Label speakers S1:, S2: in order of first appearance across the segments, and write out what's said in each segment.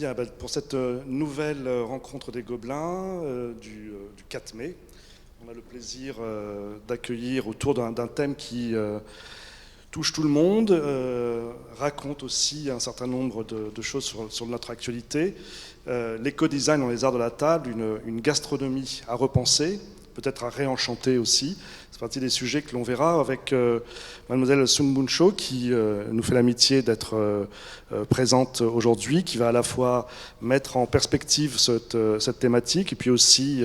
S1: Bien, pour cette nouvelle rencontre des Gobelins du 4 mai, on a le plaisir d'accueillir autour d'un thème qui touche tout le monde, raconte aussi un certain nombre de choses sur notre actualité. L'éco-design dans les arts de la table, une gastronomie à repenser, peut-être à réenchanter aussi. C'est partie des sujets que l'on verra avec mademoiselle Sun Moon Cho qui nous fait l'amitié d'être présente aujourd'hui, qui va à la fois mettre en perspective cette thématique et puis aussi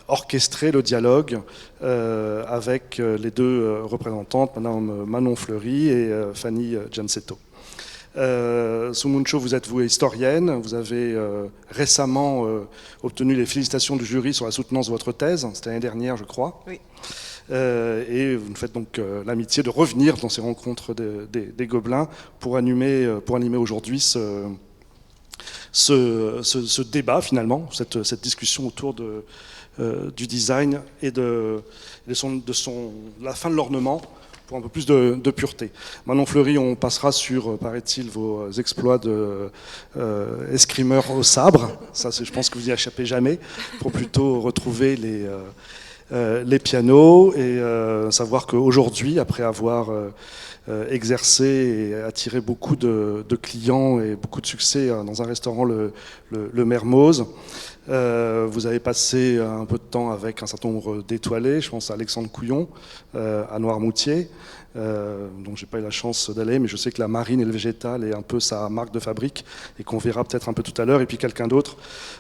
S1: orchestrer le dialogue avec les deux représentantes, madame Manon Fleury et Fanny Giancetto. Sun Moon Cho, vous êtes historienne, vous avez récemment obtenu les félicitations du jury sur la soutenance de votre thèse, c'était l'année dernière je crois.
S2: Oui.
S1: Et vous nous faites donc l'amitié de revenir dans ces rencontres des Gobelins pour animer aujourd'hui ce débat finalement, cette discussion autour du design et de la fin de l'ornement pour un peu plus de pureté. Manon Fleury, on passera sur, paraît-il, vos exploits d'escrimeur au sabre. Ça, je pense que vous n'y échappez jamais, pour plutôt retrouver les pianos et savoir qu'aujourd'hui, après avoir exercé et attiré beaucoup de clients et beaucoup de succès dans un restaurant, le Mermoz, vous avez passé un peu de temps avec un certain nombre d'étoilés, je pense à Alexandre Couillon, à Noirmoutier, dont j'ai pas eu la chance d'aller, mais je sais que la marine et le végétal est un peu sa marque de fabrique et qu'on verra peut-être un peu tout à l'heure. Et puis quelqu'un d'autre,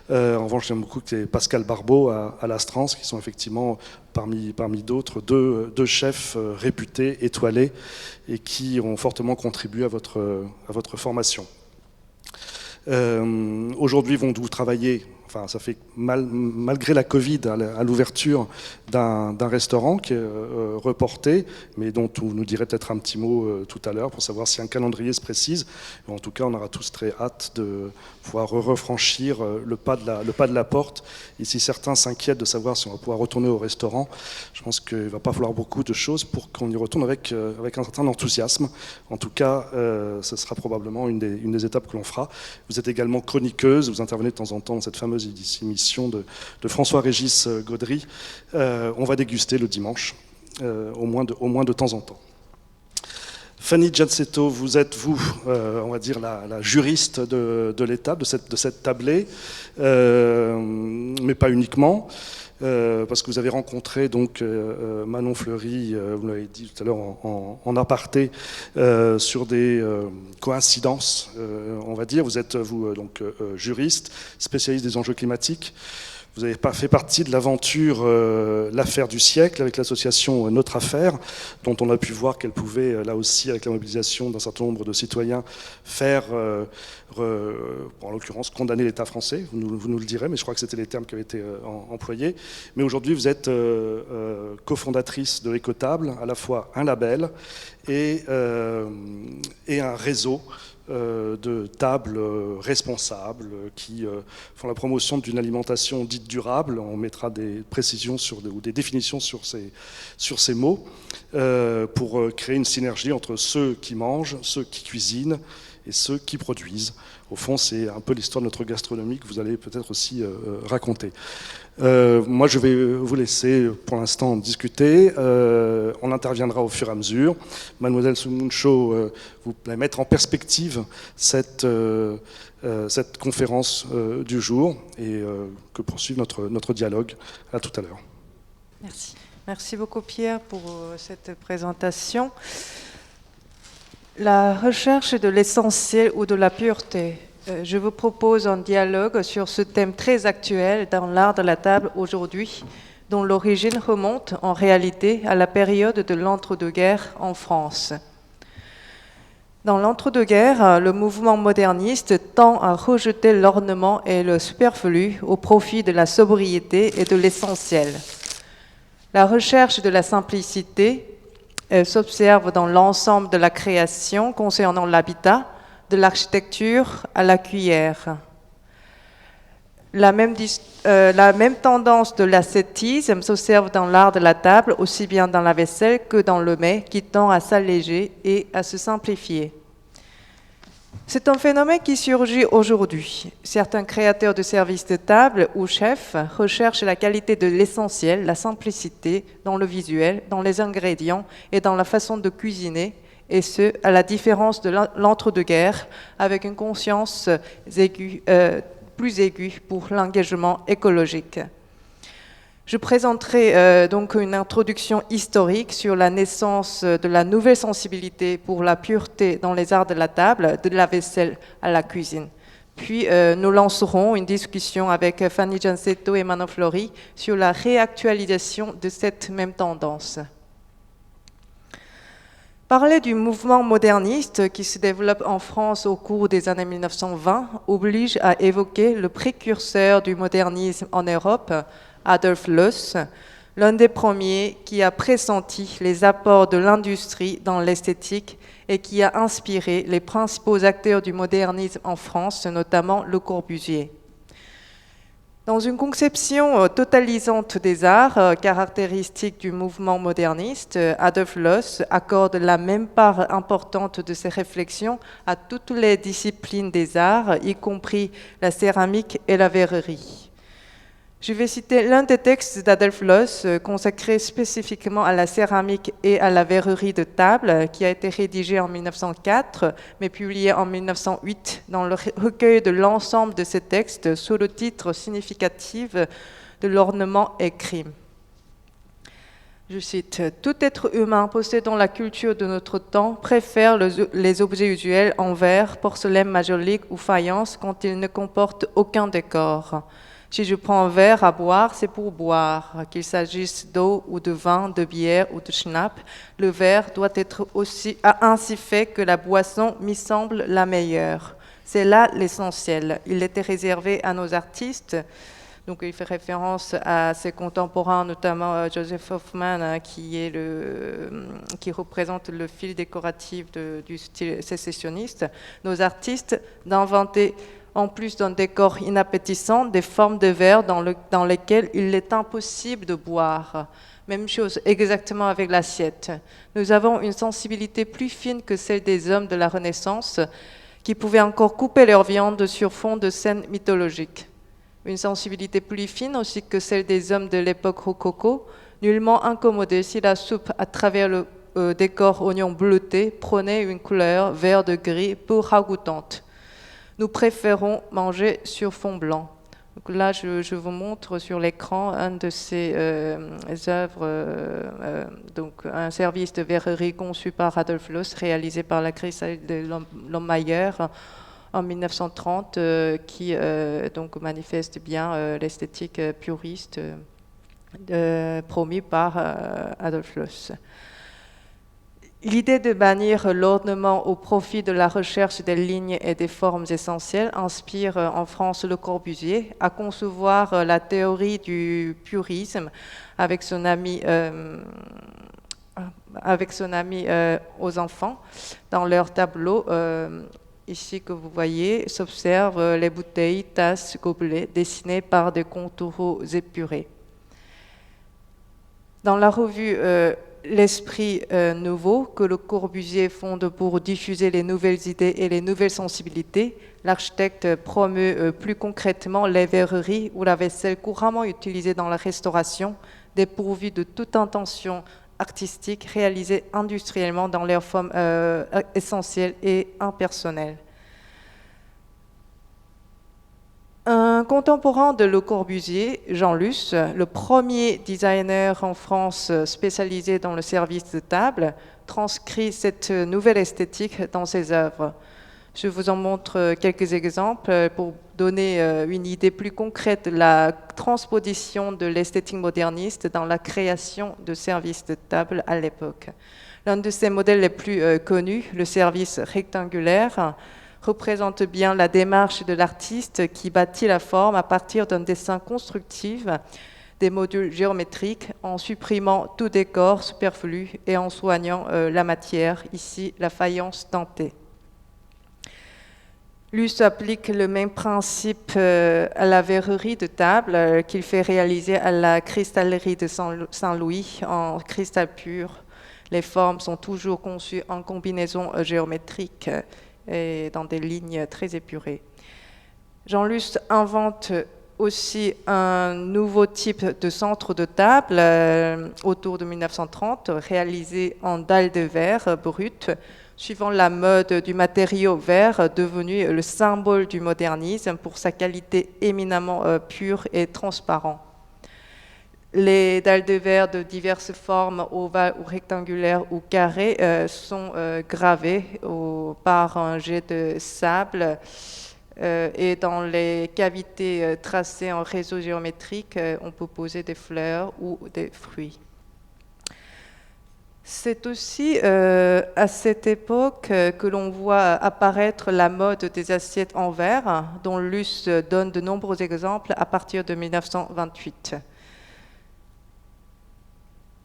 S1: en revanche j'aime beaucoup, que c'est Pascal Barbeau à l'Astrance, qui sont effectivement parmi d'autres deux chefs réputés, étoilés, et qui ont fortement contribué à votre formation. Aujourd'hui vont vous travailler, enfin ça fait malgré la Covid, à l'ouverture d'un restaurant qui est reporté, mais dont vous nous direz peut-être un petit mot tout à l'heure pour savoir si un calendrier se précise. En tout cas, on aura tous très hâte de pouvoir refranchir le pas de la porte. Et si certains s'inquiètent de savoir si on va pouvoir retourner au restaurant, je pense qu'il ne va pas falloir beaucoup de choses pour qu'on y retourne avec un certain enthousiasme. En tout cas, ce sera probablement une des étapes que l'on fera. Vous êtes également chroniqueuse, vous intervenez de temps en temps dans cette fameuse émission de François-Régis Gaudry. On va déguster le dimanche, au moins de temps en temps. Fanny Giancetto, vous êtes, on va dire, la juriste de l'étape, de cette tablée, mais pas uniquement. Parce que vous avez rencontré donc Manon Fleury, vous l'avez dit tout à l'heure en aparté, sur des coïncidences, on va dire. Vous êtes donc juriste, spécialiste des enjeux climatiques. Vous avez fait partie de l'aventure L'Affaire du siècle avec l'association Notre Affaire, dont on a pu voir qu'elle pouvait, là aussi, avec la mobilisation d'un certain nombre de citoyens, faire, en l'occurrence, condamner l'État français. Vous nous le direz, mais je crois que c'était les termes qui avaient été employés. Mais aujourd'hui, vous êtes cofondatrice de l'Écotable, à la fois un label et un réseau de tables responsables qui font la promotion d'une alimentation dite durable. On mettra des précisions ou des définitions sur ces mots pour créer une synergie entre ceux qui mangent, ceux qui cuisinent et ceux qui produisent. Au fond, c'est un peu l'histoire de notre gastronomie que vous allez peut-être aussi raconter. Moi, je vais vous laisser pour l'instant discuter. On interviendra au fur et à mesure. Mademoiselle Sun Moon Cho, vous allez mettre en perspective cette conférence du jour et que poursuive notre dialogue. À tout à l'heure.
S2: Merci. Merci beaucoup Pierre pour cette présentation. La recherche de l'essentiel ou de la pureté. Je vous propose un dialogue sur ce thème très actuel dans l'art de la table aujourd'hui, dont l'origine remonte en réalité à la période de l'entre-deux-guerres en France. Dans l'entre-deux-guerres, le mouvement moderniste tend à rejeter l'ornement et le superflu au profit de la sobriété et de l'essentiel. La recherche de la simplicité s'observe dans l'ensemble de la création concernant l'habitat, de l'architecture à la cuillère. La même tendance de l'ascétisme s'observe dans l'art de la table, aussi bien dans la vaisselle que dans le mets, qui tend à s'alléger et à se simplifier. C'est un phénomène qui surgit aujourd'hui. Certains créateurs de services de table ou chefs recherchent la qualité de l'essentiel, la simplicité dans le visuel, dans les ingrédients et dans la façon de cuisiner, et ce, à la différence de l'entre-deux-guerres, avec une conscience plus aiguë pour l'engagement écologique. Je présenterai donc une introduction historique sur la naissance de la nouvelle sensibilité pour la pureté dans les arts de la table, de la vaisselle à la cuisine. Puis nous lancerons une discussion avec Fanny Giancetto et Manon Fleury sur la réactualisation de cette même tendance. Parler du mouvement moderniste qui se développe en France au cours des années 1920 oblige à évoquer le précurseur du modernisme en Europe, Adolf Loos, l'un des premiers qui a pressenti les apports de l'industrie dans l'esthétique et qui a inspiré les principaux acteurs du modernisme en France, notamment Le Corbusier. Dans une conception totalisante des arts, caractéristique du mouvement moderniste, Adolf Loos accorde la même part importante de ses réflexions à toutes les disciplines des arts, y compris la céramique et la verrerie. Je vais citer l'un des textes d'Adolf Loos consacré spécifiquement à la céramique et à la verrerie de table, qui a été rédigé en 1904, mais publié en 1908 dans le recueil de l'ensemble de ces textes sous le titre significatif de l'ornement et crime. Je cite, « Tout être humain possédant la culture de notre temps préfère les objets usuels en verre, porcelaine, majolique ou faïence quand ils ne comportent aucun décor. Si je prends un verre à boire, c'est pour boire. Qu'il s'agisse d'eau ou de vin, de bière ou de schnapp, le verre doit être ainsi fait que la boisson m'y semble la meilleure. C'est là l'essentiel. Il était réservé à nos artistes. » Donc il fait référence à ses contemporains, notamment Joseph Hoffman, qui représente le fil décoratif du style sécessionniste. Nos artistes d'inventer, en plus d'un décor inappétissant, des formes de verre dans lesquelles il est impossible de boire. Même chose exactement avec l'assiette. Nous avons une sensibilité plus fine que celle des hommes de la Renaissance, qui pouvaient encore couper leur viande sur fond de scènes mythologiques. Une sensibilité plus fine aussi que celle des hommes de l'époque rococo, nullement incommodée si la soupe à travers le décor oignon bleuté prônait une couleur vert de gris peu ragoûtante. Nous préférons manger sur fond blanc. Donc là, je vous montre sur l'écran un de ces œuvres, donc un service de verrerie conçu par Adolf Loos, réalisé par la Chrysale de Lombmayer en 1930, qui donc manifeste bien l'esthétique puriste promue par Adolf Loos. L'idée de bannir l'ornement au profit de la recherche des lignes et des formes essentielles inspire en France Le Corbusier à concevoir la théorie du purisme avec son ami aux enfants. Dans leur tableau, ici que vous voyez, s'observent les bouteilles, tasses, gobelets dessinés par des contours épurés. Dans la revue L'Esprit nouveau, que Le Corbusier fonde pour diffuser les nouvelles idées et les nouvelles sensibilités, l'architecte promeut plus concrètement les verreries ou la vaisselle couramment utilisée dans la restauration, dépourvues de toute intention artistique, réalisées industriellement dans leur forme essentielle et impersonnelle. Un contemporain de Le Corbusier, Jean Luce, le premier designer en France spécialisé dans le service de table, transcrit cette nouvelle esthétique dans ses œuvres. Je vous en montre quelques exemples pour donner une idée plus concrète de la transposition de l'esthétique moderniste dans la création de services de table à l'époque. L'un de ces modèles les plus connus, le service rectangulaire, représente bien la démarche de l'artiste qui bâtit la forme à partir d'un dessin constructif des modules géométriques en supprimant tout décor superflu et en soignant la matière, ici la faïence dentée. Luce applique le même principe à la verrerie de table qu'il fait réaliser à la cristallerie de Saint-Louis en cristal pur. Les formes sont toujours conçues en combinaison géométrique. et dans des lignes très épurées. Jean Lust invente aussi un nouveau type de centre de table autour de 1930, réalisé en dalle de verre brute, suivant la mode du matériau verre devenu le symbole du modernisme pour sa qualité éminemment pure et transparente. Les dalles de verre de diverses formes, ovales ou rectangulaires ou carrées, sont gravées par un jet de sable et dans les cavités tracées en réseau géométrique, on peut poser des fleurs ou des fruits. C'est aussi à cette époque que l'on voit apparaître la mode des assiettes en verre, dont Lust donne de nombreux exemples à partir de 1928.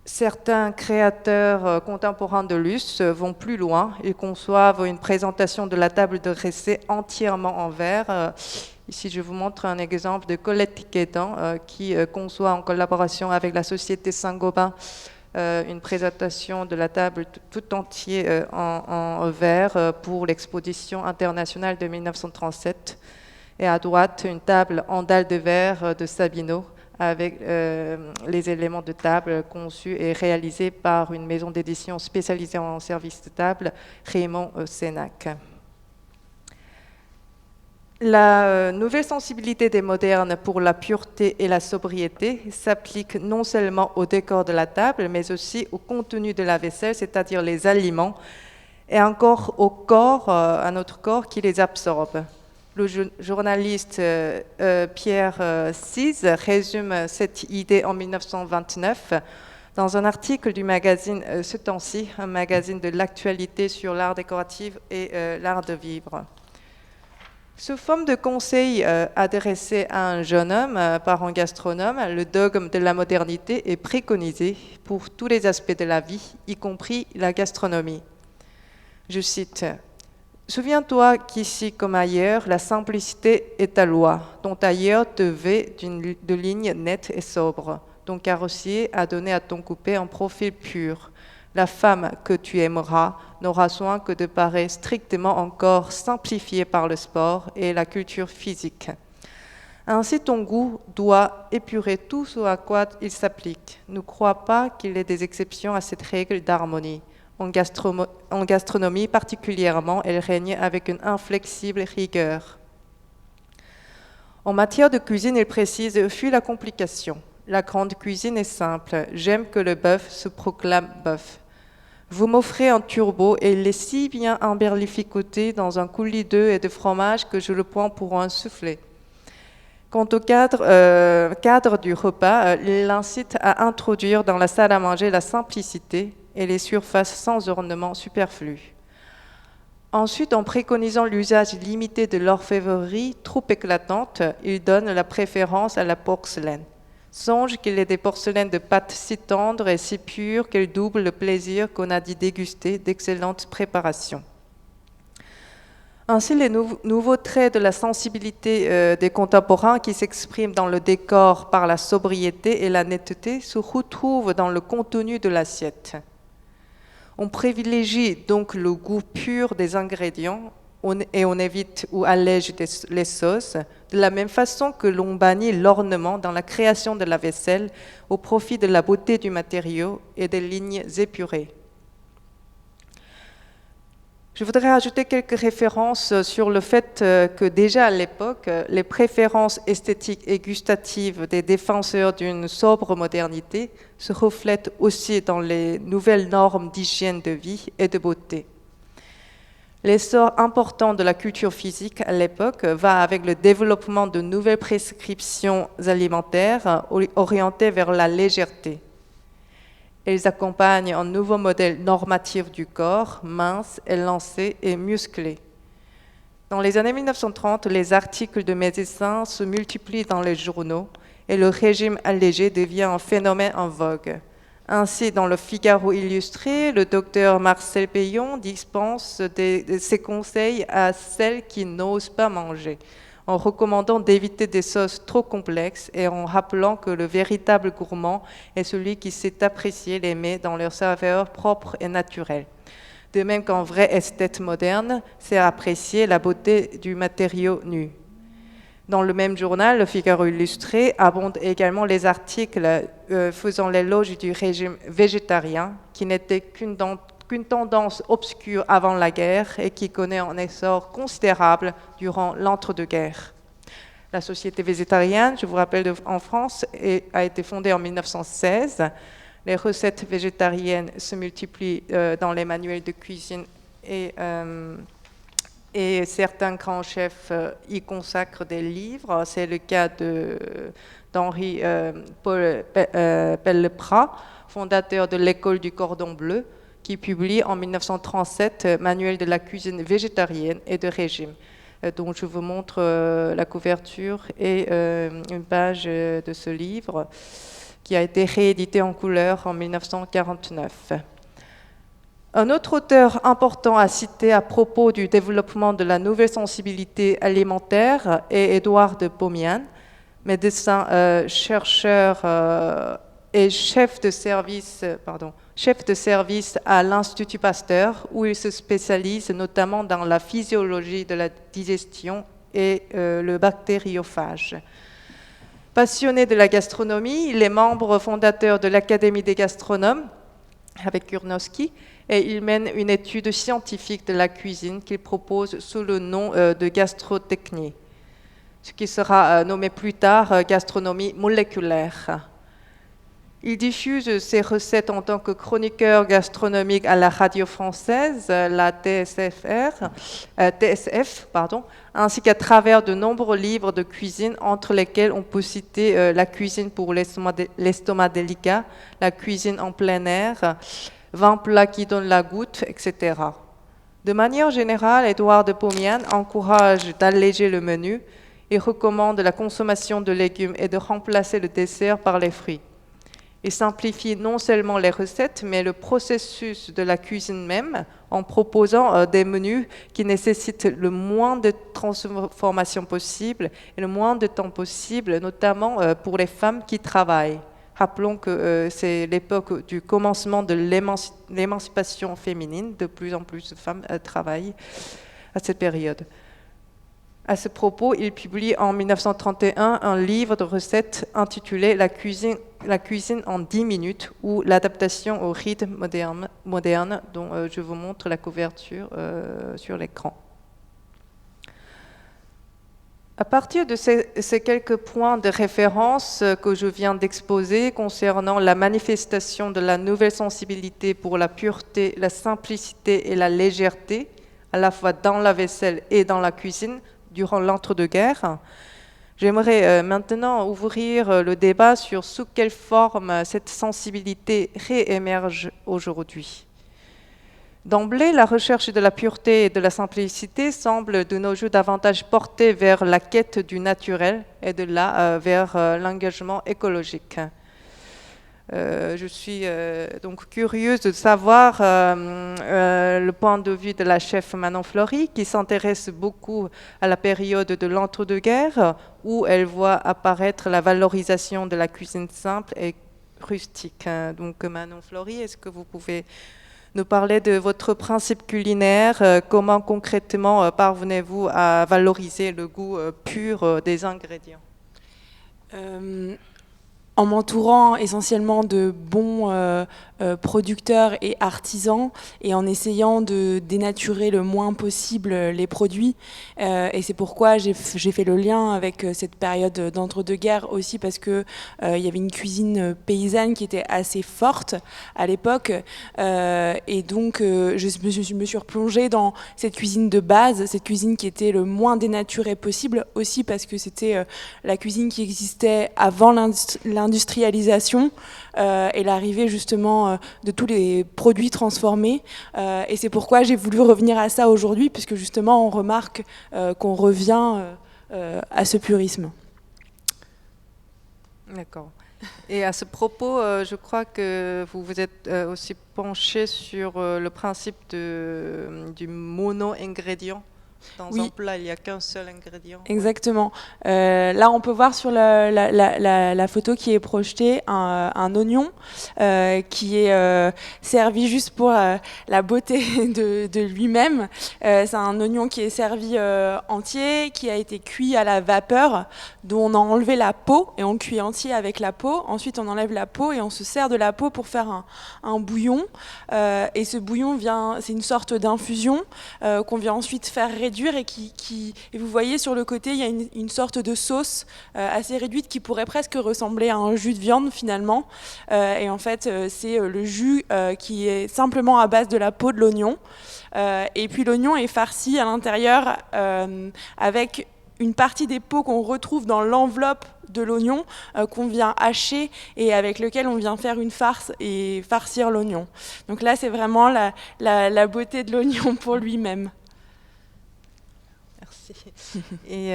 S2: Certains créateurs contemporains de Lust vont plus loin. Ils conçoivent une présentation de la table de recette entièrement en verre. Ici, je vous montre un exemple de Colette Guédan qui conçoit en collaboration avec la société Saint-Gobain une présentation de la table tout entière en verre pour l'exposition internationale de 1937. Et à droite, une table en dalle de verre de Sabino, avec les éléments de table conçus et réalisés par une maison d'édition spécialisée en services de table, Raymond Sénac. La nouvelle sensibilité des modernes pour la pureté et la sobriété s'applique non seulement au décor de la table, mais aussi au contenu de la vaisselle, c'est-à-dire les aliments, et encore au corps, à notre corps qui les absorbe. Le journaliste Pierre Cise résume cette idée en 1929 dans un article du magazine Ce temps-ci, un magazine de l'actualité sur l'art décoratif et l'art de vivre. Sous forme de conseil adressé à un jeune homme par un gastronome, le dogme de la modernité est préconisé pour tous les aspects de la vie, y compris la gastronomie. Je cite: « Souviens-toi qu'ici comme ailleurs, la simplicité est ta loi. Ton tailleur te vêt de lignes nettes et sobres. Ton carrossier a donné à ton coupé un profil pur. La femme que tu aimeras n'aura soin que de paraître strictement encore simplifiée par le sport et la culture physique. Ainsi ton goût doit épurer tout ce à quoi il s'applique. Ne crois pas qu'il y ait des exceptions à cette règle d'harmonie. En gastronomie particulièrement, elle règne avec une inflexible rigueur. » En matière de cuisine, il précise: « Fuis la complication. La grande cuisine est simple. J'aime que le bœuf se proclame bœuf. Vous m'offrez un turbo et il est si bien emberlificoté dans un coulis d'œufs et de fromage que je le prends pour un soufflé. » Quant au cadre du repas, il incite à introduire dans la salle à manger la simplicité et les surfaces sans ornement superflus. Ensuite, en préconisant l'usage limité de l'orfèvrerie trop éclatante, il donne la préférence à la porcelaine. Songe qu'il est des porcelaines de pâte si tendres et si pures qu'elles doublent le plaisir qu'on a d'y déguster d'excellentes préparations. Ainsi, les nouveaux traits de la sensibilité des contemporains qui s'expriment dans le décor par la sobriété et la netteté se retrouvent dans le contenu de l'assiette. On privilégie donc le goût pur des ingrédients et on évite ou allège les sauces, de la même façon que l'on bannit l'ornement dans la création de la vaisselle au profit de la beauté du matériau et des lignes épurées. Je voudrais ajouter quelques références sur le fait que déjà à l'époque, les préférences esthétiques et gustatives des défenseurs d'une sobre modernité se reflètent aussi dans les nouvelles normes d'hygiène de vie et de beauté. L'essor important de la culture physique à l'époque va avec le développement de nouvelles prescriptions alimentaires orientées vers la légèreté. Elles accompagnent un nouveau modèle normatif du corps, mince, élancé et musclé. Dans les années 1930, les articles de médecins se multiplient dans les journaux et le régime allégé devient un phénomène en vogue. Ainsi, dans le Figaro illustré, le docteur Marcel Payon dispense ses conseils à celles qui n'osent pas manger, en recommandant d'éviter des sauces trop complexes et en rappelant que le véritable gourmand est celui qui sait apprécier les mets dans leur saveur propre et naturelle. De même qu'un vrai esthète moderne sait apprécier la beauté du matériau nu. Dans le même journal, Le Figaro Illustré, abondent également les articles faisant l'éloge du régime végétarien, qui n'était qu'une tendance obscure avant la guerre et qui connaît un essor considérable durant l'entre-deux-guerres. La Société végétarienne, je vous rappelle, en France, a été fondée en 1916. Les recettes végétariennes se multiplient dans les manuels de cuisine et certains grands chefs y consacrent des livres. C'est le cas d'Henri Paul Pellepras, fondateur de l'École du Cordon Bleu, qui publie en 1937 Manuel de la cuisine végétarienne et de régime, dont je vous montre la couverture et une page de ce livre, qui a été réédité en couleur en 1949. Un autre auteur important à citer à propos du développement de la nouvelle sensibilité alimentaire est Édouard de Pomian, médecin, chercheur et chef de service à l'Institut Pasteur, où il se spécialise notamment dans la physiologie de la digestion et le bactériophage. Passionné de la gastronomie, il est membre fondateur de l'Académie des gastronomes avec Kurnowski, et il mène une étude scientifique de la cuisine qu'il propose sous le nom de gastrotechnie, ce qui sera nommé plus tard gastronomie moléculaire. Il diffuse ses recettes en tant que chroniqueur gastronomique à la radio française, la TSF, ainsi qu'à travers de nombreux livres de cuisine, entre lesquels on peut citer La cuisine pour l'estomac délicat, La cuisine en plein air, 20 plats qui donnent la goutte, etc. De manière générale, Édouard de Pomian encourage d'alléger le menu et recommande la consommation de légumes et de remplacer le dessert par les fruits. Il simplifie non seulement les recettes, mais le processus de la cuisine même, en proposant des menus qui nécessitent le moins de transformations possible et le moins de temps possible, notamment pour les femmes qui travaillent. Rappelons que c'est l'époque du commencement de l'émancipation féminine. De plus en plus de femmes travaillent à cette période. À ce propos, il publie en 1931 un livre de recettes intitulé La cuisine en 10 minutes, ou l'adaptation au rythme moderne dont je vous montre la couverture sur l'écran. À partir de ces quelques points de référence que je viens d'exposer concernant la manifestation de la nouvelle sensibilité pour la pureté, la simplicité et la légèreté, à la fois dans la vaisselle et dans la cuisine, durant l'entre-deux-guerres, j'aimerais maintenant ouvrir le débat sur sous quelle forme cette sensibilité réémerge aujourd'hui. D'emblée, la recherche de la pureté et de la simplicité semble de nos jours davantage portée vers la quête du naturel et de là vers l'engagement écologique. Je suis donc curieuse de savoir le point de vue de la chef Manon Fleury, qui s'intéresse beaucoup à la période de l'entre-deux-guerres, où elle voit apparaître la valorisation de la cuisine simple et rustique. Donc Manon Fleury, est-ce que vous pouvez nous parler de votre principe culinaire? Comment concrètement parvenez-vous à valoriser le goût pur des ingrédients?
S3: En m'entourant essentiellement de bons producteurs et artisans, et en essayant de dénaturer le moins possible les produits. Et c'est pourquoi j'ai fait le lien avec cette période d'entre-deux-guerres aussi, parce que il y avait une cuisine paysanne qui était assez forte à l'époque. Et donc je me suis replongée dans cette cuisine de base, cette cuisine qui était le moins dénaturée possible, aussi parce que c'était la cuisine qui existait avant l'industrialisation et l'arrivée justement de tous les produits transformés. Et c'est pourquoi j'ai voulu revenir à ça aujourd'hui, puisque justement on remarque qu'on revient à ce purisme.
S2: D'accord. Et à ce propos, je crois que vous vous êtes aussi penché sur le principe du mono-ingrédient Dans
S3: Oui.
S2: un plat, il n'y a qu'un seul ingrédient.
S3: Exactement. Là, on peut voir sur la photo qui est projetée un oignon qui est servi juste pour la beauté de lui-même. C'est un oignon qui est servi entier, qui a été cuit à la vapeur, dont on a enlevé la peau et on cuit entier avec la peau. Ensuite, on enlève la peau et on se sert de la peau pour faire un bouillon. Et ce bouillon c'est une sorte d'infusion qu'on vient ensuite faire réduire et vous voyez sur le côté, il y a une sorte de sauce assez réduite qui pourrait presque ressembler à un jus de viande finalement. Et en fait, c'est le jus qui est simplement à base de la peau de l'oignon. Et puis l'oignon est farci à l'intérieur avec une partie des peaux qu'on retrouve dans l'enveloppe de l'oignon qu'on vient hacher et avec lequel on vient faire une farce et farcir l'oignon. Donc là, c'est vraiment la beauté de l'oignon pour lui-même.
S2: Merci. Et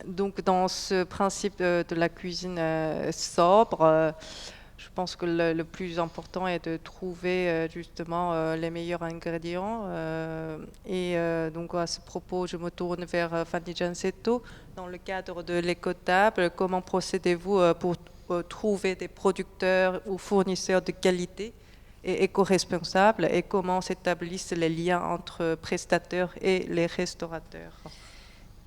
S2: donc, dans ce principe de la cuisine sobre, je pense que le plus important est de trouver justement les meilleurs ingrédients. Donc, à ce propos, je me tourne vers Fanny Giancetto. Dans le cadre de l'écotable, comment procédez-vous pour trouver des producteurs ou fournisseurs de qualité et éco-responsables, et comment s'établissent les liens entre prestataires et les restaurateurs?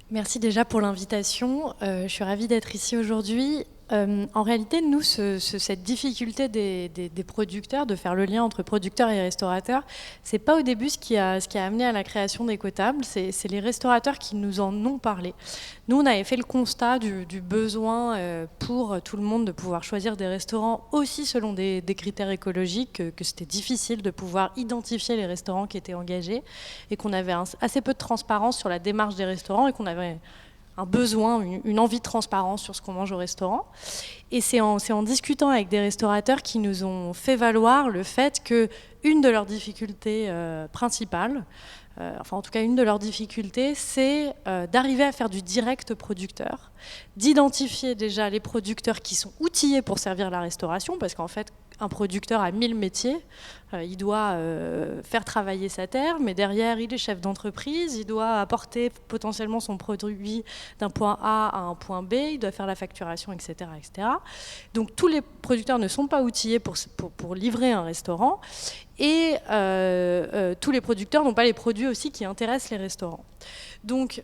S4: Merci déjà pour l'invitation. Je suis ravie d'être ici aujourd'hui. En réalité, nous, cette difficulté des producteurs, de faire le lien entre producteurs et restaurateurs, c'est pas au début ce qui a amené à la création d'Écotables, c'est les restaurateurs qui nous en ont parlé. Nous, on avait fait le constat du besoin pour tout le monde de pouvoir choisir des restaurants aussi selon des critères écologiques, que c'était difficile de pouvoir identifier les restaurants qui étaient engagés et qu'on avait assez peu de transparence sur la démarche des restaurants et qu'on avait un besoin, une envie de transparence sur ce qu'on mange au restaurant. Et c'est en discutant avec des restaurateurs qui nous ont fait valoir le fait qu'une de leurs difficultés principales, enfin en tout cas une de leurs difficultés, c'est d'arriver à faire du direct producteur, d'identifier déjà les producteurs qui sont outillés pour servir la restauration, parce qu'en fait, un producteur a 1000 métiers, il doit faire travailler sa terre, mais derrière, il est chef d'entreprise, il doit apporter potentiellement son produit d'un point A à un point B, il doit faire la facturation, etc., etc. Donc tous les producteurs ne sont pas outillés pour livrer un restaurant, et tous les producteurs n'ont pas les produits aussi qui intéressent les restaurants. Donc,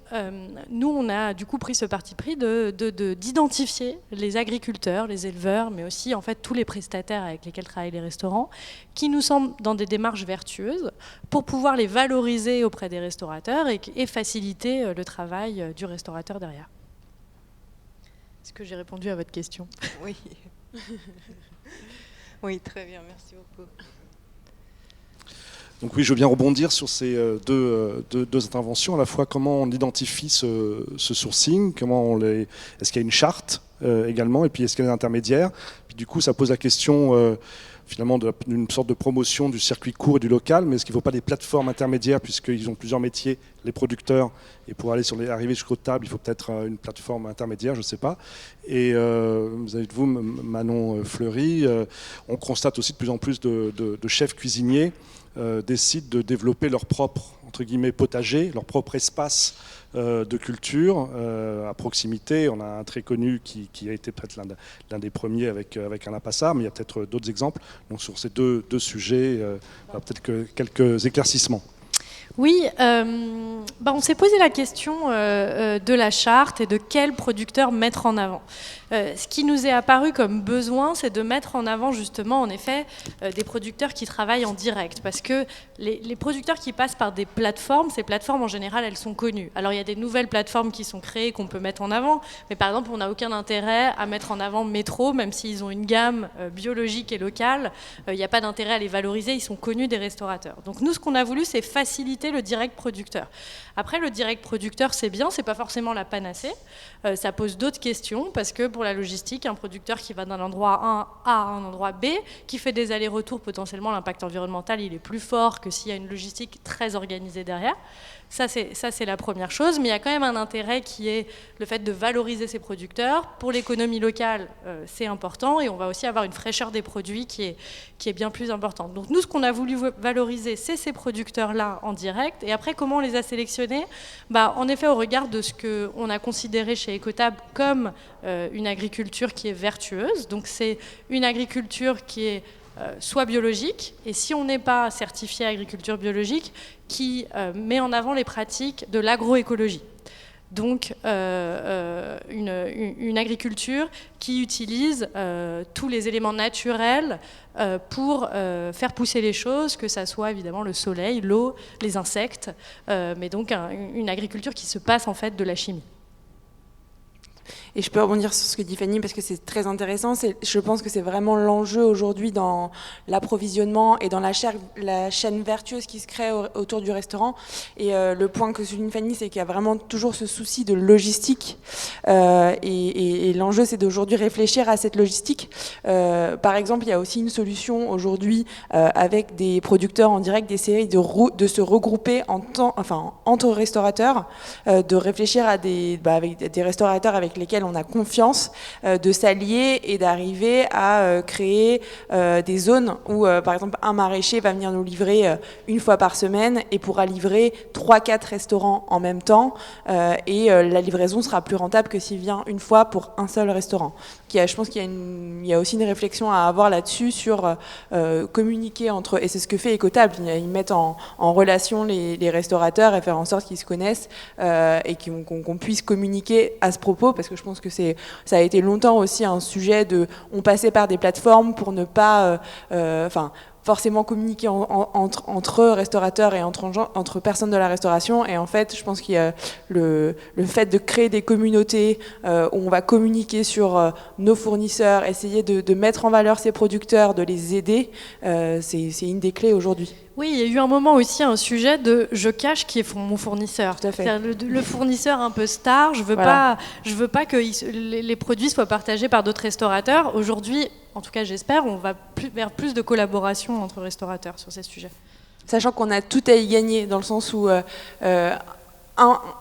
S4: nous, on a du coup pris ce parti pris d'identifier les agriculteurs, les éleveurs, mais aussi en fait tous les prestataires avec lesquels travaillent les restaurants, qui nous semblent dans des démarches vertueuses pour pouvoir les valoriser auprès des restaurateurs et faciliter le travail du restaurateur derrière. Est-ce que j'ai répondu à votre question?
S2: Oui. Oui, très bien, merci beaucoup.
S1: Donc oui, je viens rebondir sur ces deux interventions, à la fois comment on identifie ce sourcing, est-ce qu'il y a une charte également, et puis est-ce qu'il y a des intermédiaires. Puis du coup, ça pose la question finalement d'une sorte de promotion du circuit court et du local, mais est-ce qu'il ne faut pas des plateformes intermédiaires, puisqu'ils ont plusieurs métiers, les producteurs, et pour arriver jusqu'aux tables, il faut peut-être une plateforme intermédiaire, je ne sais pas. Et vous avez vous, Manon Fleury, on constate aussi de plus en plus de chefs cuisiniers décident de développer leur propre, entre guillemets, potager, leur propre espace de culture à proximité. On a un très connu qui a été peut-être l'un des premiers avec Alain Passard, mais il y a peut-être d'autres exemples. Donc sur ces deux sujets, peut-être quelques éclaircissements.
S4: Oui, on s'est posé la question de la charte et de quel producteur mettre en avant. Ce qui nous est apparu comme besoin, c'est de mettre en avant justement, en effet, des producteurs qui travaillent en direct. Parce que les producteurs qui passent par des plateformes, ces plateformes en général, elles sont connues. Alors il y a des nouvelles plateformes qui sont créées, qu'on peut mettre en avant, mais par exemple, on n'a aucun intérêt à mettre en avant Métro, même s'ils ont une gamme biologique et locale, il n'y a pas d'intérêt à les valoriser, ils sont connus des restaurateurs. Donc nous, ce qu'on a voulu, c'est faciliter le direct producteur. Après, le direct producteur, c'est bien, c'est pas forcément la panacée. Ça pose d'autres questions, parce que pour la logistique, un producteur qui va d'un endroit A à un endroit B, qui fait des allers-retours, potentiellement l'impact environnemental il est plus fort que s'il y a une logistique très organisée derrière. Ça, c'est la première chose, mais il y a quand même un intérêt qui est le fait de valoriser ces producteurs. Pour l'économie locale, c'est important, et on va aussi avoir une fraîcheur des produits qui est bien plus importante. Donc nous, ce qu'on a voulu valoriser, c'est ces producteurs-là en direct, et après, comment on les a sélectionnés ? En effet, au regard de ce qu'on a considéré chez Ecotable comme une agriculture qui est vertueuse, donc c'est une agriculture qui est soit biologique, et si on n'est pas certifié agriculture biologique, qui met en avant les pratiques de l'agroécologie. Donc une agriculture qui utilise tous les éléments naturels pour faire pousser les choses, que ça soit évidemment le soleil, l'eau, les insectes, mais donc une agriculture qui se passe en fait de la chimie.
S3: Et je peux rebondir sur ce que dit Fanny parce que c'est très intéressant. Je pense que c'est vraiment l'enjeu aujourd'hui dans l'approvisionnement et dans la chaîne vertueuse qui se crée autour du restaurant. Et le point que souligne Fanny, c'est qu'il y a vraiment toujours ce souci de logistique. Et l'enjeu, c'est d'aujourd'hui réfléchir à cette logistique. Par exemple, il y a aussi une solution aujourd'hui avec des producteurs en direct d'essayer de se regrouper entre restaurateurs, de réfléchir à avec des restaurateurs avec lesquels on a confiance, de s'allier et d'arriver à créer des zones où, par exemple, un maraîcher va venir nous livrer une fois par semaine et pourra livrer 3-4 restaurants en même temps, et la livraison sera plus rentable que s'il vient une fois pour un seul restaurant. Je pense qu'il y a aussi une réflexion à avoir là-dessus sur communiquer entre, et c'est ce que fait Ecotable, ils mettent en relation les restaurateurs et faire en sorte qu'ils se connaissent et qu'on puisse communiquer à ce propos, parce que je pense que ça a été longtemps aussi un sujet on passait par des plateformes pour ne pas forcément communiquer entre restaurateurs et entre personnes de la restauration. Et en fait, je pense qu'il y a le fait de créer des communautés où on va communiquer sur nos fournisseurs, essayer de mettre en valeur ces producteurs, de les aider, c'est une des clés aujourd'hui.
S4: Oui, il y a eu un moment aussi un sujet de je cache qui est mon fournisseur.
S3: Tout à fait.
S4: Le fournisseur un peu star, je veux pas que les produits soient partagés par d'autres restaurateurs. Aujourd'hui, en tout cas j'espère, on va vers plus de collaboration entre restaurateurs sur ces sujets.
S3: Sachant qu'on a tout à y gagner, dans le sens où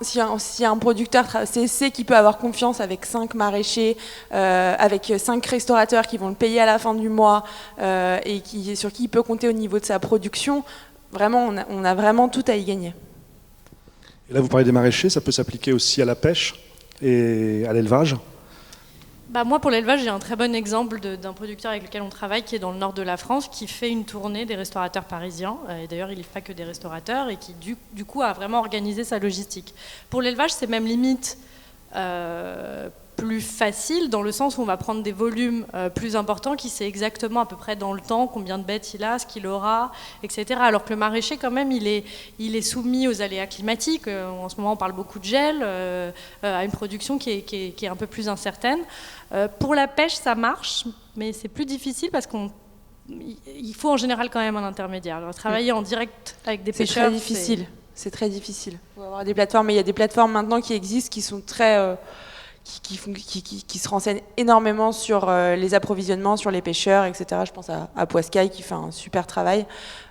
S3: si un producteur sait qu'il peut avoir confiance avec 5 maraîchers, avec 5 restaurateurs qui vont le payer à la fin du mois et sur qui il peut compter au niveau de sa production, vraiment, on a vraiment tout à y gagner.
S1: Et là, vous parlez des maraîchers, ça peut s'appliquer aussi à la pêche et à l'élevage ?
S4: Moi, pour l'élevage, j'ai un très bon exemple d'un producteur avec lequel on travaille, qui est dans le nord de la France, qui fait une tournée des restaurateurs parisiens. Et d'ailleurs, il ne fait pas que des restaurateurs, et qui, du coup, a vraiment organisé sa logistique. Pour l'élevage, c'est même limite plus facile, dans le sens où on va prendre des volumes plus importants, qui sait exactement à peu près dans le temps combien de bêtes il a, ce qu'il aura, etc. Alors que le maraîcher, quand même, il est soumis aux aléas climatiques. En ce moment, on parle beaucoup de gel, à une production qui est un peu plus incertaine. Pour la pêche, ça marche, mais c'est plus difficile parce qu'il faut en général quand même un intermédiaire. Alors, travailler en direct avec des pêcheurs,
S3: très difficile. C'est très difficile. Il faut avoir des plateformes, mais il y a des plateformes maintenant qui existent, qui sont très qui se renseignent énormément sur les approvisionnements, sur les pêcheurs, etc. Je pense à Poiscaille qui fait un super travail.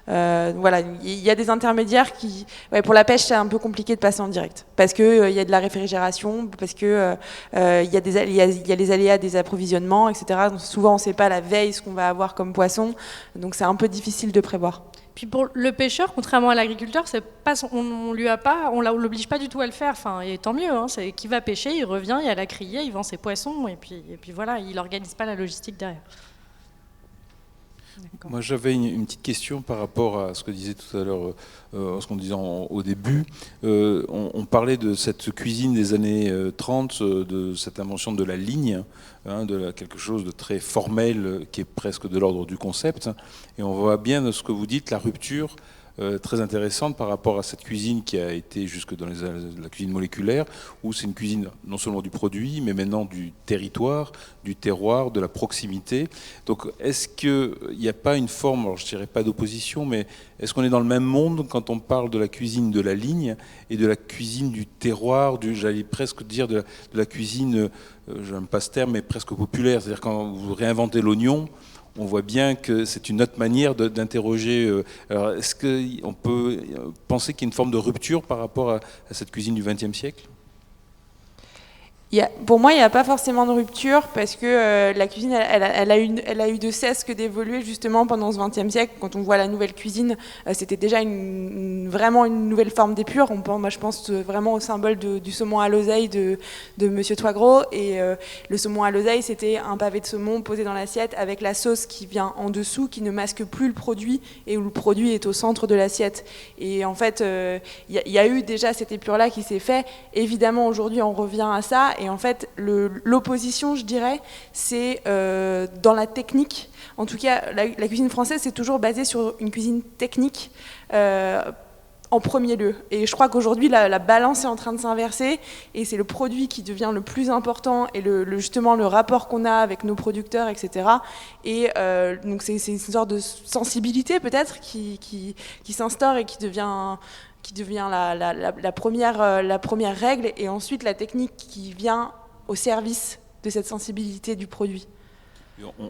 S3: Voilà, il y a des intermédiaires qui... pour la pêche, c'est un peu compliqué de passer en direct. Parce qu'il y a de la réfrigération, parce qu'il y a les aléas des approvisionnements, etc. Donc, souvent, on ne sait pas la veille ce qu'on va avoir comme poisson. Donc c'est un peu difficile de prévoir.
S4: Puis pour le pêcheur, contrairement à l'agriculteur, on l'oblige pas du tout à le faire. Enfin, et tant mieux. C'est qui va pêcher, il revient, il y a la criée, il vend ses poissons, et puis voilà, il n'organise pas la logistique derrière.
S5: Moi, j'avais une petite question par rapport à ce que disait tout à l'heure, ce qu'on disait au début. On parlait de cette cuisine des années 30, de cette invention de la ligne, de quelque chose de très formel qui est presque de l'ordre du concept. Et on voit bien de ce que vous dites, la rupture très intéressante par rapport à cette cuisine qui a été jusque dans la cuisine moléculaire, où c'est une cuisine non seulement du produit, mais maintenant du territoire, du terroir, de la proximité. Donc est-ce qu'il n'y a pas une forme, alors je ne dirais pas d'opposition, mais est-ce qu'on est dans le même monde quand on parle de la cuisine de la ligne et de la cuisine du terroir, j'allais presque dire de la cuisine, j'aime pas ce terme, mais presque populaire, c'est-à-dire quand vous réinventez l'oignon, on voit bien que c'est une autre manière d'interroger. Alors, est-ce qu'on peut penser qu'il y a une forme de rupture par rapport à cette cuisine du XXe siècle ?
S3: Pour moi, il n'y a pas forcément de rupture parce que la cuisine, elle a eu de cesse que d'évoluer justement pendant ce XXe siècle. Quand on voit la nouvelle cuisine, c'était déjà vraiment une nouvelle forme d'épure. Moi, je pense vraiment au symbole du saumon à l'oseille de Monsieur Toigros. Et le saumon à l'oseille, c'était un pavé de saumon posé dans l'assiette avec la sauce qui vient en dessous, qui ne masque plus le produit et où le produit est au centre de l'assiette. Et en fait, il y a eu déjà cette épure-là qui s'est faite. Évidemment, aujourd'hui, on revient à ça. Et en fait, l'opposition, je dirais, c'est dans la technique. En tout cas, la cuisine française, c'est toujours basée sur une cuisine technique en premier lieu. Et je crois qu'aujourd'hui, la balance est en train de s'inverser et c'est le produit qui devient le plus important et justement le rapport qu'on a avec nos producteurs, etc. Et donc, c'est une sorte de sensibilité peut-être qui s'instaure et qui devient la première règle, et ensuite la technique qui vient au service de cette sensibilité du produit.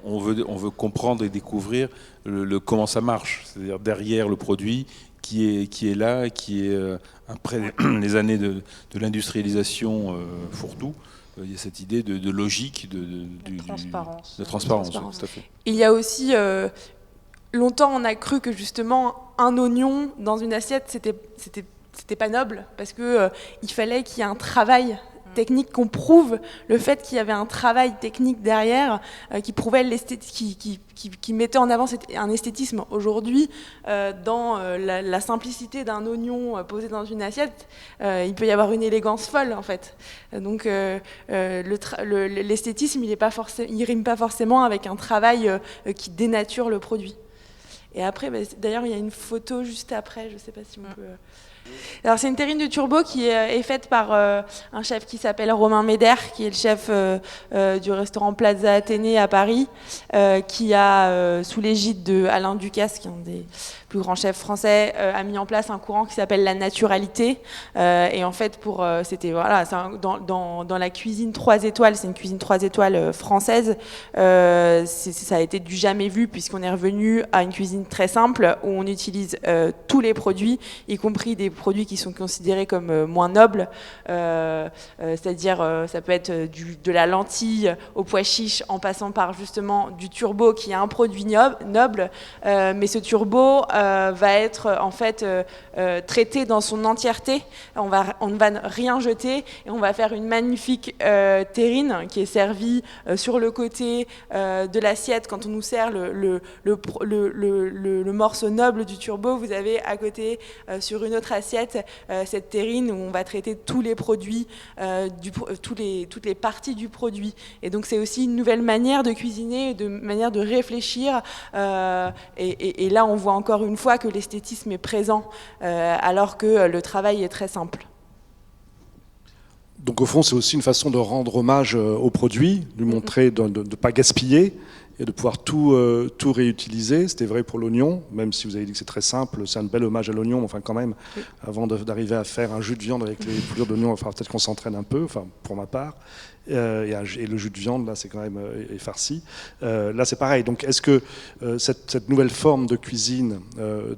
S5: On veut comprendre et découvrir comment ça marche, c'est-à-dire derrière le produit qui est là, qui est après les années de l'industrialisation fourre-tout. Il y a cette idée de logique, de transparence. De transparence, tout à fait.
S3: Il y a aussi... longtemps, on a cru que justement un oignon dans une assiette, c'était pas noble parce que il fallait qu'il y ait un travail technique, qu'on prouve le fait qu'il y avait un travail technique derrière qui prouvait qui mettait en avant un esthétisme. Aujourd'hui, dans la simplicité d'un oignon posé dans une assiette, il peut y avoir une élégance folle en fait. Donc l'esthétisme, il rime pas forcément avec un travail qui dénature le produit. Et après, d'ailleurs, il y a une photo juste après, je ne sais pas si on peut... Alors, c'est une terrine de turbo qui est faite par un chef qui s'appelle Romain Méder, qui est le chef du restaurant Plaza Athénée à Paris, qui a, sous l'égide de Alain Ducasse, qui est un des plus grands chefs français, a mis en place un courant qui s'appelle la naturalité. Et en fait, c'était dans la cuisine 3 étoiles, c'est une cuisine 3 étoiles française, ça a été du jamais vu, puisqu'on est revenu à une cuisine très simple où on utilise tous les produits, y compris des produits qui sont considérés comme moins nobles, c'est-à-dire ça peut être de la lentille au pois chiche en passant par justement du turbo qui est un produit noble, mais ce turbo va être en fait traité dans son entièreté. On ne va rien jeter et on va faire une magnifique terrine qui est servie sur le côté de l'assiette. Quand on nous sert le morceau noble du turbo, vous avez à côté sur une autre assiette cette terrine où on va traiter tous les produits, toutes les parties du produit. Et donc c'est aussi une nouvelle manière de cuisiner, une manière de réfléchir. Et là on voit encore une fois que l'esthétisme est présent alors que le travail est très simple.
S1: Donc au fond, c'est aussi une façon de rendre hommage au produit, de lui montrer de ne pas gaspiller et de pouvoir tout réutiliser. C'était vrai pour l'oignon, même si vous avez dit que c'est très simple, c'est un bel hommage à l'oignon, enfin quand même, avant d'arriver à faire un jus de viande avec les fourrures d'oignon, il va falloir peut-être qu'on s'entraîne un peu, enfin pour ma part. Et le jus de viande, là, c'est quand même farci. Là, c'est pareil. Donc, est-ce que cette nouvelle forme de cuisine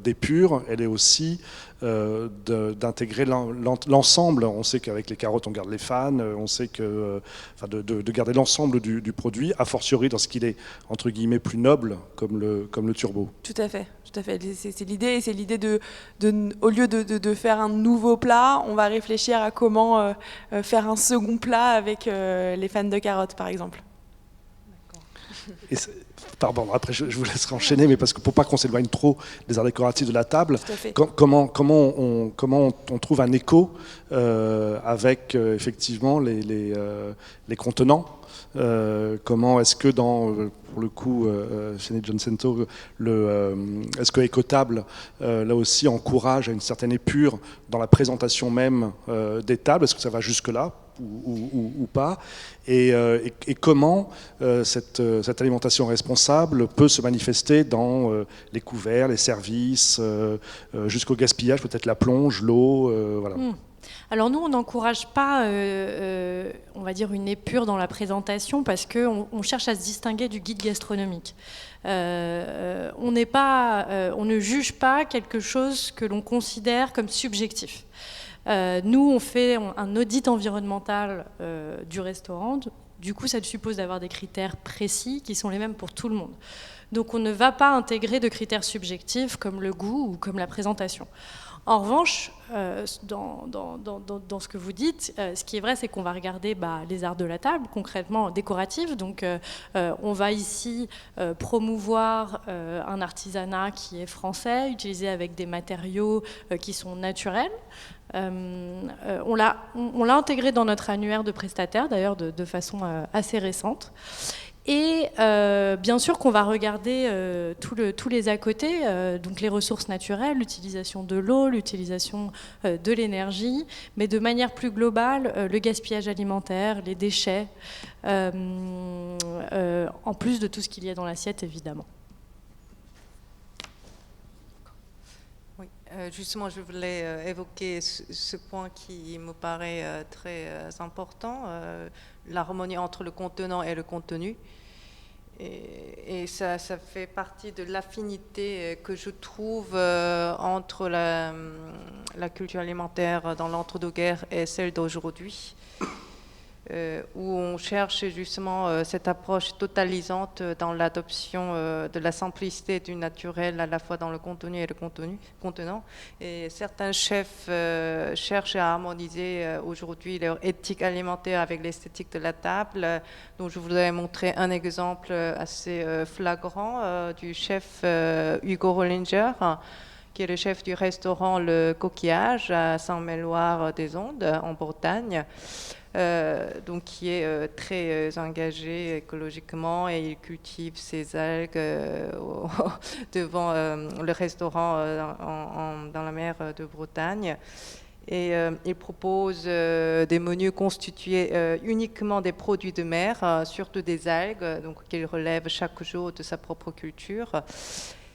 S1: d'épure, elle est aussi d'intégrer l'ensemble? On sait qu'avec les carottes, on garde les fans. On sait que, de garder l'ensemble du produit, a fortiori dans ce qu'il est, entre guillemets, plus noble, comme le turbo.
S3: Tout à fait. Tout à fait. C'est l'idée. C'est l'idée au lieu de faire un nouveau plat, on va réfléchir à comment faire un second plat avec les fans de carottes, par exemple.
S1: Pardon, après je vous laisserai enchaîner, mais parce que pour pas qu'on s'éloigne trop des arts décoratifs de la table, comment on trouve un écho avec effectivement les contenants? Comment est-ce que pour le coup, chez John Cento, est-ce que Ecotable, là aussi, encourage à une certaine épure dans la présentation même des tables? Est-ce que ça va jusque-là ou pas? Et comment cette alimentation responsable peut se manifester dans les couverts, les services, jusqu'au gaspillage, peut-être la plonge, l'eau, voilà.
S4: Alors nous, on n'encourage pas, on va dire, une épure dans la présentation parce qu'on cherche à se distinguer du guide gastronomique. On ne juge pas quelque chose que l'on considère comme subjectif. Nous, on fait un audit environnemental du restaurant. Du coup, ça suppose d'avoir des critères précis qui sont les mêmes pour tout le monde. Donc on ne va pas intégrer de critères subjectifs comme le goût ou comme la présentation. En revanche, dans ce que vous dites, ce qui est vrai, c'est qu'on va regarder les arts de la table, concrètement décoratifs. Donc on va ici promouvoir un artisanat qui est français, utilisé avec des matériaux qui sont naturels. On l'a intégré dans notre annuaire de prestataires, d'ailleurs de façon assez récente. Et bien sûr qu'on va regarder tous les à côté, donc les ressources naturelles, l'utilisation de l'eau, l'utilisation de l'énergie, mais de manière plus globale, le gaspillage alimentaire, les déchets, en plus de tout ce qu'il y a dans l'assiette, évidemment.
S2: Oui, justement, je voulais évoquer ce point qui me paraît très important, l'harmonie entre le contenant et le contenu. Et ça fait partie de l'affinité que je trouve entre la culture alimentaire dans l'entre-deux-guerres et celle d'aujourd'hui, où on cherche justement cette approche totalisante dans l'adoption de la simplicité du naturel à la fois dans le contenu et le contenant. Et certains chefs cherchent à harmoniser aujourd'hui leur éthique alimentaire avec l'esthétique de la table. Donc je voudrais montrer un exemple assez flagrant du chef Hugo Rollinger, qui est le chef du restaurant Le Coquillage à Saint-Méloire-des-Ondes en Bretagne. Donc qui est très engagé écologiquement et il cultive ses algues devant le restaurant dans la mer de Bretagne. Et il propose des menus constitués uniquement des produits de mer, surtout des algues, donc qu'il relève chaque jour de sa propre culture.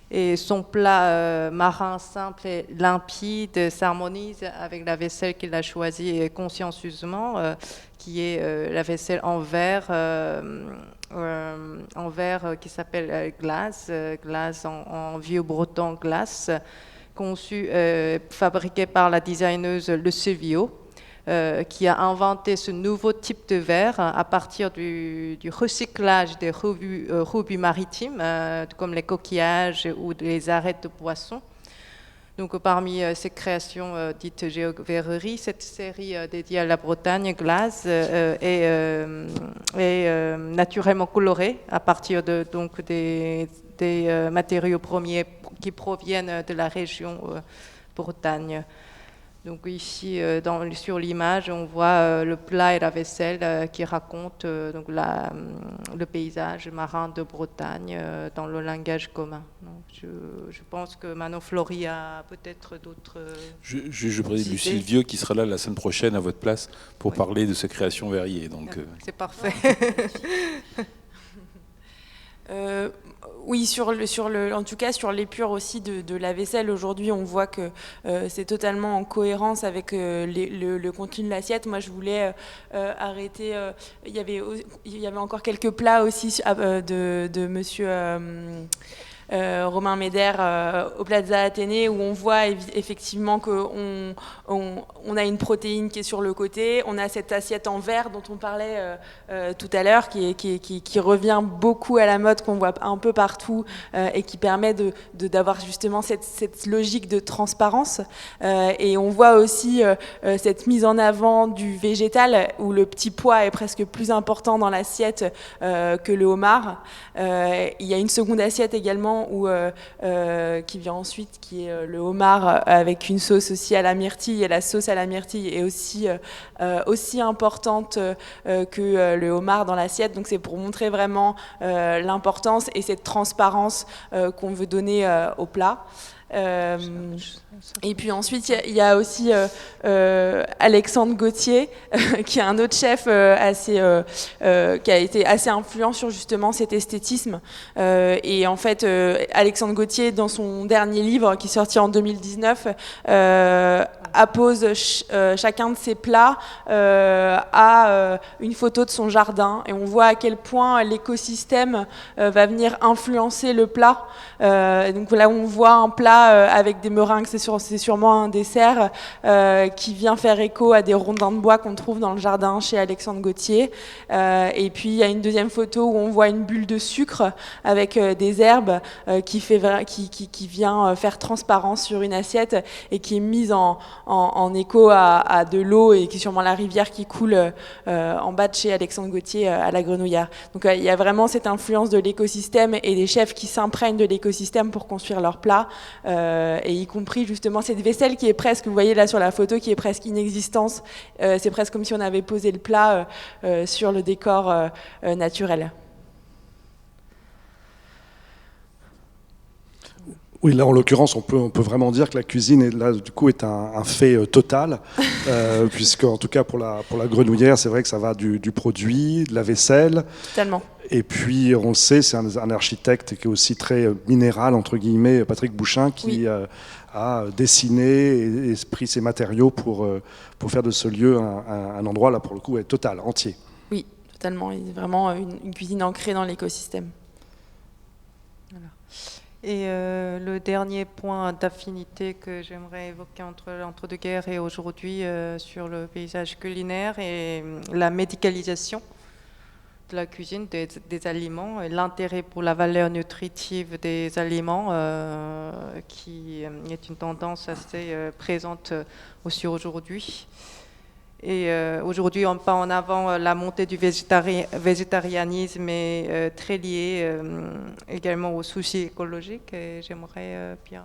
S2: Et son plat marin simple et limpide s'harmonise avec la vaisselle qu'il a choisie consciencieusement, qui est la vaisselle en verre qui s'appelle glace en vieux breton glace, conçue, fabriquée par la designeuse Le Sevio, qui a inventé ce nouveau type de verre à partir du recyclage des rebuts maritimes, comme les coquillages ou les arêtes de poissons. Donc, parmi ces créations dites géoverreries, cette série dédiée à la Bretagne, Glace, est naturellement colorée à partir des matériaux premiers qui proviennent de la région Bretagne. Donc ici, sur l'image, on voit le plat et la vaisselle qui racontent le paysage marin de Bretagne dans le langage commun. Donc, je pense que Manon Fleury a peut-être d'autres
S5: Je préside Lucille Vieux qui sera là la semaine prochaine à votre place pour parler de ses créations variées. Donc,
S2: c'est parfait.
S3: Oui, en tout cas sur l'épure aussi de la vaisselle, aujourd'hui on voit que c'est totalement en cohérence avec le contenu de l'assiette. Moi je voulais arrêter, il y avait encore quelques plats aussi de monsieur Romain Méder au Plaza Athénée, où on voit effectivement qu'on a une protéine qui est sur le côté, on a cette assiette en verre dont on parlait tout à l'heure, qui revient beaucoup à la mode, qu'on voit un peu partout et qui permet d'avoir justement cette logique de transparence. Et on voit aussi cette mise en avant du végétal, où le petit pois est presque plus important dans l'assiette que le homard. Il y a une seconde assiette également qui vient ensuite, qui est le homard avec une sauce aussi à la myrtille, et la sauce à la myrtille est aussi importante que le homard dans l'assiette. Donc c'est pour montrer vraiment l'importance et cette transparence qu'on veut donner au plat. Et puis ensuite, il y a aussi Alexandre Gauthier, qui est un autre chef qui a été assez influent sur justement cet esthétisme. Et en fait, Alexandre Gauthier, dans son dernier livre, qui est sorti en 2019, appose chacun de ses plats à une photo de son jardin. Et on voit à quel point l'écosystème va venir influencer le plat. Donc là, on voit un plat avec des meringues, c'est sûrement un dessert qui vient faire écho à des rondins de bois qu'on trouve dans le jardin chez Alexandre Gauthier. Et puis, il y a une deuxième photo où on voit une bulle de sucre avec des herbes qui vient faire transparence sur une assiette et qui est mise en écho à de l'eau et qui est sûrement la rivière qui coule en bas de chez Alexandre Gauthier à la Grenouillère. Donc il y a vraiment cette influence de l'écosystème et des chefs qui s'imprègnent de l'écosystème pour construire leurs plats, et y compris justement cette vaisselle qui est presque, vous voyez là sur la photo, qui est presque inexistante. C'est presque comme si on avait posé le plat sur le décor naturel.
S1: Oui, là en l'occurrence, on peut vraiment dire que la cuisine là du coup est un fait total, puisque en tout cas pour la Grenouillère, c'est vrai que ça va du produit, de la vaisselle.
S3: Totalement.
S1: Et puis on le sait, c'est un architecte qui est aussi très minéral entre guillemets, Patrick Bouchain, qui a dessiné et pris ses matériaux pour faire de ce lieu un endroit là pour le coup total, entier.
S3: Oui, totalement. Il est vraiment une cuisine ancrée dans l'écosystème.
S2: Voilà. Et le dernier point d'affinité que j'aimerais évoquer entre l'entre-deux-guerres et aujourd'hui sur le paysage culinaire est la médicalisation de la cuisine, des aliments, et l'intérêt pour la valeur nutritive des aliments qui est une tendance assez présente aussi aujourd'hui. Et aujourd'hui, on met en avant la montée du végétarianisme est très liée également aux soucis écologiques. Et j'aimerais bien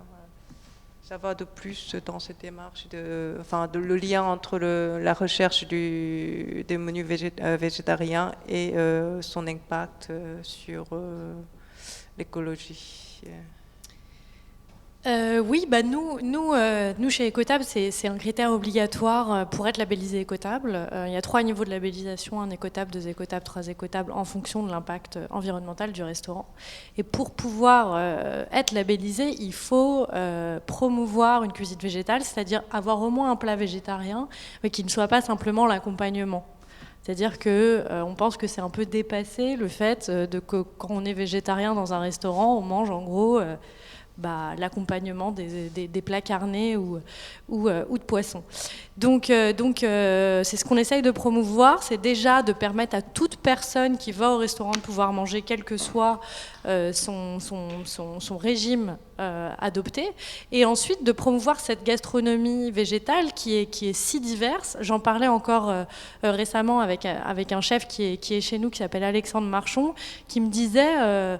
S2: savoir de plus dans cette démarche, le lien entre la recherche des menus végétariens et son impact sur l'écologie.
S4: Oui, nous chez Écotable, c'est un critère obligatoire pour être labellisé Écotable. Il y a 3 niveaux de labellisation, 1 Écotable, 2 Écotable, 3 Écotable, en fonction de l'impact environnemental du restaurant. Et pour pouvoir être labellisé, il faut promouvoir une cuisine végétale, c'est-à-dire avoir au moins un plat végétarien, mais qui ne soit pas simplement l'accompagnement. C'est-à-dire qu'on pense que c'est un peu dépassé le fait que quand on est végétarien dans un restaurant, on mange en gros l'accompagnement des plats carnés ou de poissons. Donc c'est ce qu'on essaye de promouvoir, c'est déjà de permettre à toute personne qui va au restaurant de pouvoir manger quel que soit son régime adopté, et ensuite de promouvoir cette gastronomie végétale qui est si diverse. J'en parlais encore récemment avec un chef qui est chez nous, qui s'appelle Alexandre Marchon, qui me disait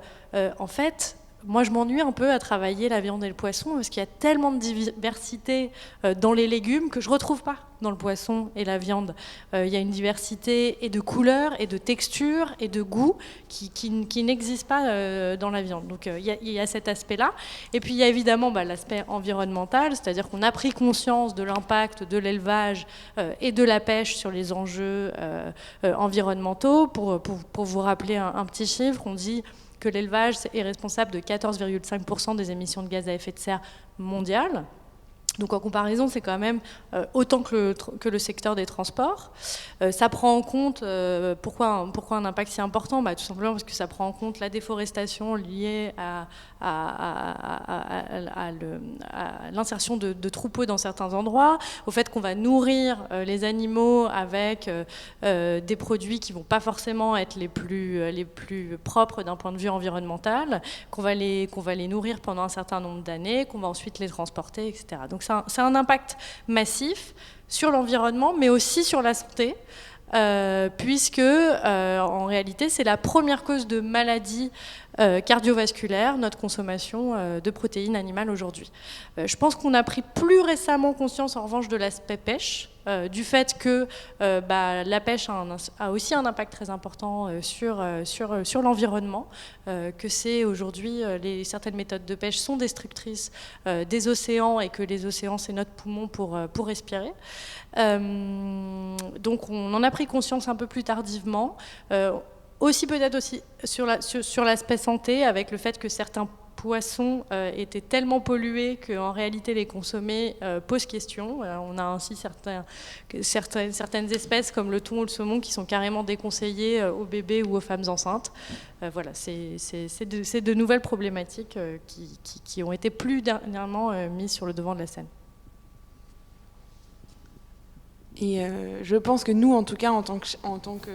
S4: en fait, moi, je m'ennuie un peu à travailler la viande et le poisson parce qu'il y a tellement de diversité dans les légumes que je ne retrouve pas dans le poisson et la viande. Il y a une diversité et de couleurs et de textures et de goûts qui n'existent pas dans la viande. Donc, il y a cet aspect-là. Et puis, il y a évidemment l'aspect environnemental, c'est-à-dire qu'on a pris conscience de l'impact de l'élevage et de la pêche sur les enjeux environnementaux. Pour vous rappeler un petit chiffre, on dit que l'élevage est responsable de 14,5% des émissions de gaz à effet de serre mondiales. Donc en comparaison, c'est quand même autant que le secteur des transports. Ça prend en compte, pourquoi un impact si important ? Tout simplement parce que ça prend en compte la déforestation liée à l'insertion de troupeaux dans certains endroits, au fait qu'on va nourrir les animaux avec des produits qui ne vont pas forcément être les plus propres d'un point de vue environnemental, qu'on va les nourrir pendant un certain nombre d'années, qu'on va ensuite les transporter, etc. Donc c'est un impact massif sur l'environnement, mais aussi sur la santé, puisque en réalité c'est la première cause de maladie cardiovasculaire, notre consommation de protéines animales aujourd'hui. Je pense qu'on a pris plus récemment conscience en revanche de l'aspect pêche, du fait que la pêche a aussi un impact très important sur l'environnement, que c'est aujourd'hui certaines méthodes de pêche sont destructrices des océans et que les océans c'est notre poumon pour respirer. Donc on en a pris conscience un peu plus tardivement, aussi peut-être aussi sur l'aspect santé, avec le fait que certains poissons étaient tellement pollués qu'en réalité les consommer pose question. On a ainsi certaines espèces comme le thon ou le saumon qui sont carrément déconseillés aux bébés ou aux femmes enceintes. Voilà, c'est de nouvelles problématiques qui ont été plus dernièrement mises sur le devant de la scène.
S3: Et je pense que nous, en tout cas, en tant que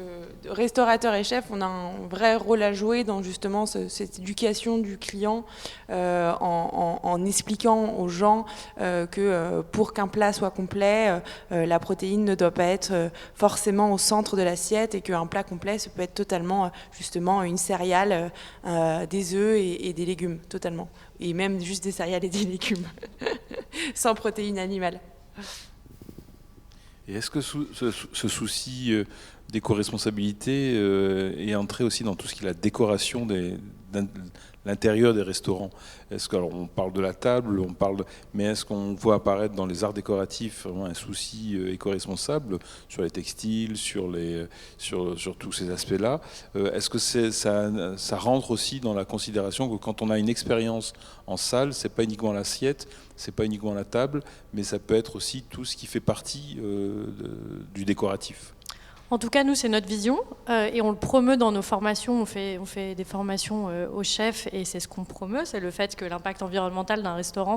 S3: restaurateurs et chefs, on a un vrai rôle à jouer dans justement cette éducation du client, en expliquant aux gens que pour qu'un plat soit complet, la protéine ne doit pas être forcément au centre de l'assiette et qu'un plat complet, ça peut être totalement justement une céréale, des œufs et des légumes, totalement. Et même juste des céréales et des légumes, sans protéines animales.
S5: Et est-ce que ce souci d'éco-responsabilité est entré aussi dans tout ce qui est la décoration de l'intérieur des restaurants? Est-ce qu'on parle de la table, mais est-ce qu'on voit apparaître dans les arts décoratifs vraiment un souci éco-responsable sur les textiles, sur tous ces aspects-là? Est-ce que ça rentre aussi dans la considération que quand on a une expérience en salle, c'est pas uniquement l'assiette, c'est pas uniquement la table, mais ça peut être aussi tout ce qui fait partie du décoratif?
S4: En tout cas, nous, c'est notre vision et on le promeut dans nos formations. On fait des formations aux chefs et c'est ce qu'on promeut, c'est le fait que l'impact environnemental d'un restaurant,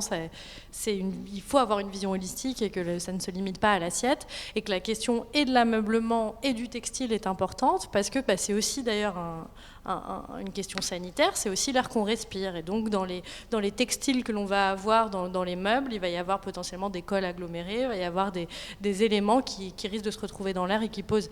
S4: il faut avoir une vision holistique et que ça ne se limite pas à l'assiette et que la question et de l'ameublement et du textile est importante parce que c'est aussi d'ailleurs une question sanitaire, c'est aussi l'air qu'on respire. Et donc, dans les textiles que l'on va avoir dans les meubles, il va y avoir potentiellement des cols agglomérés, il va y avoir des éléments qui risquent de se retrouver dans l'air et qui posent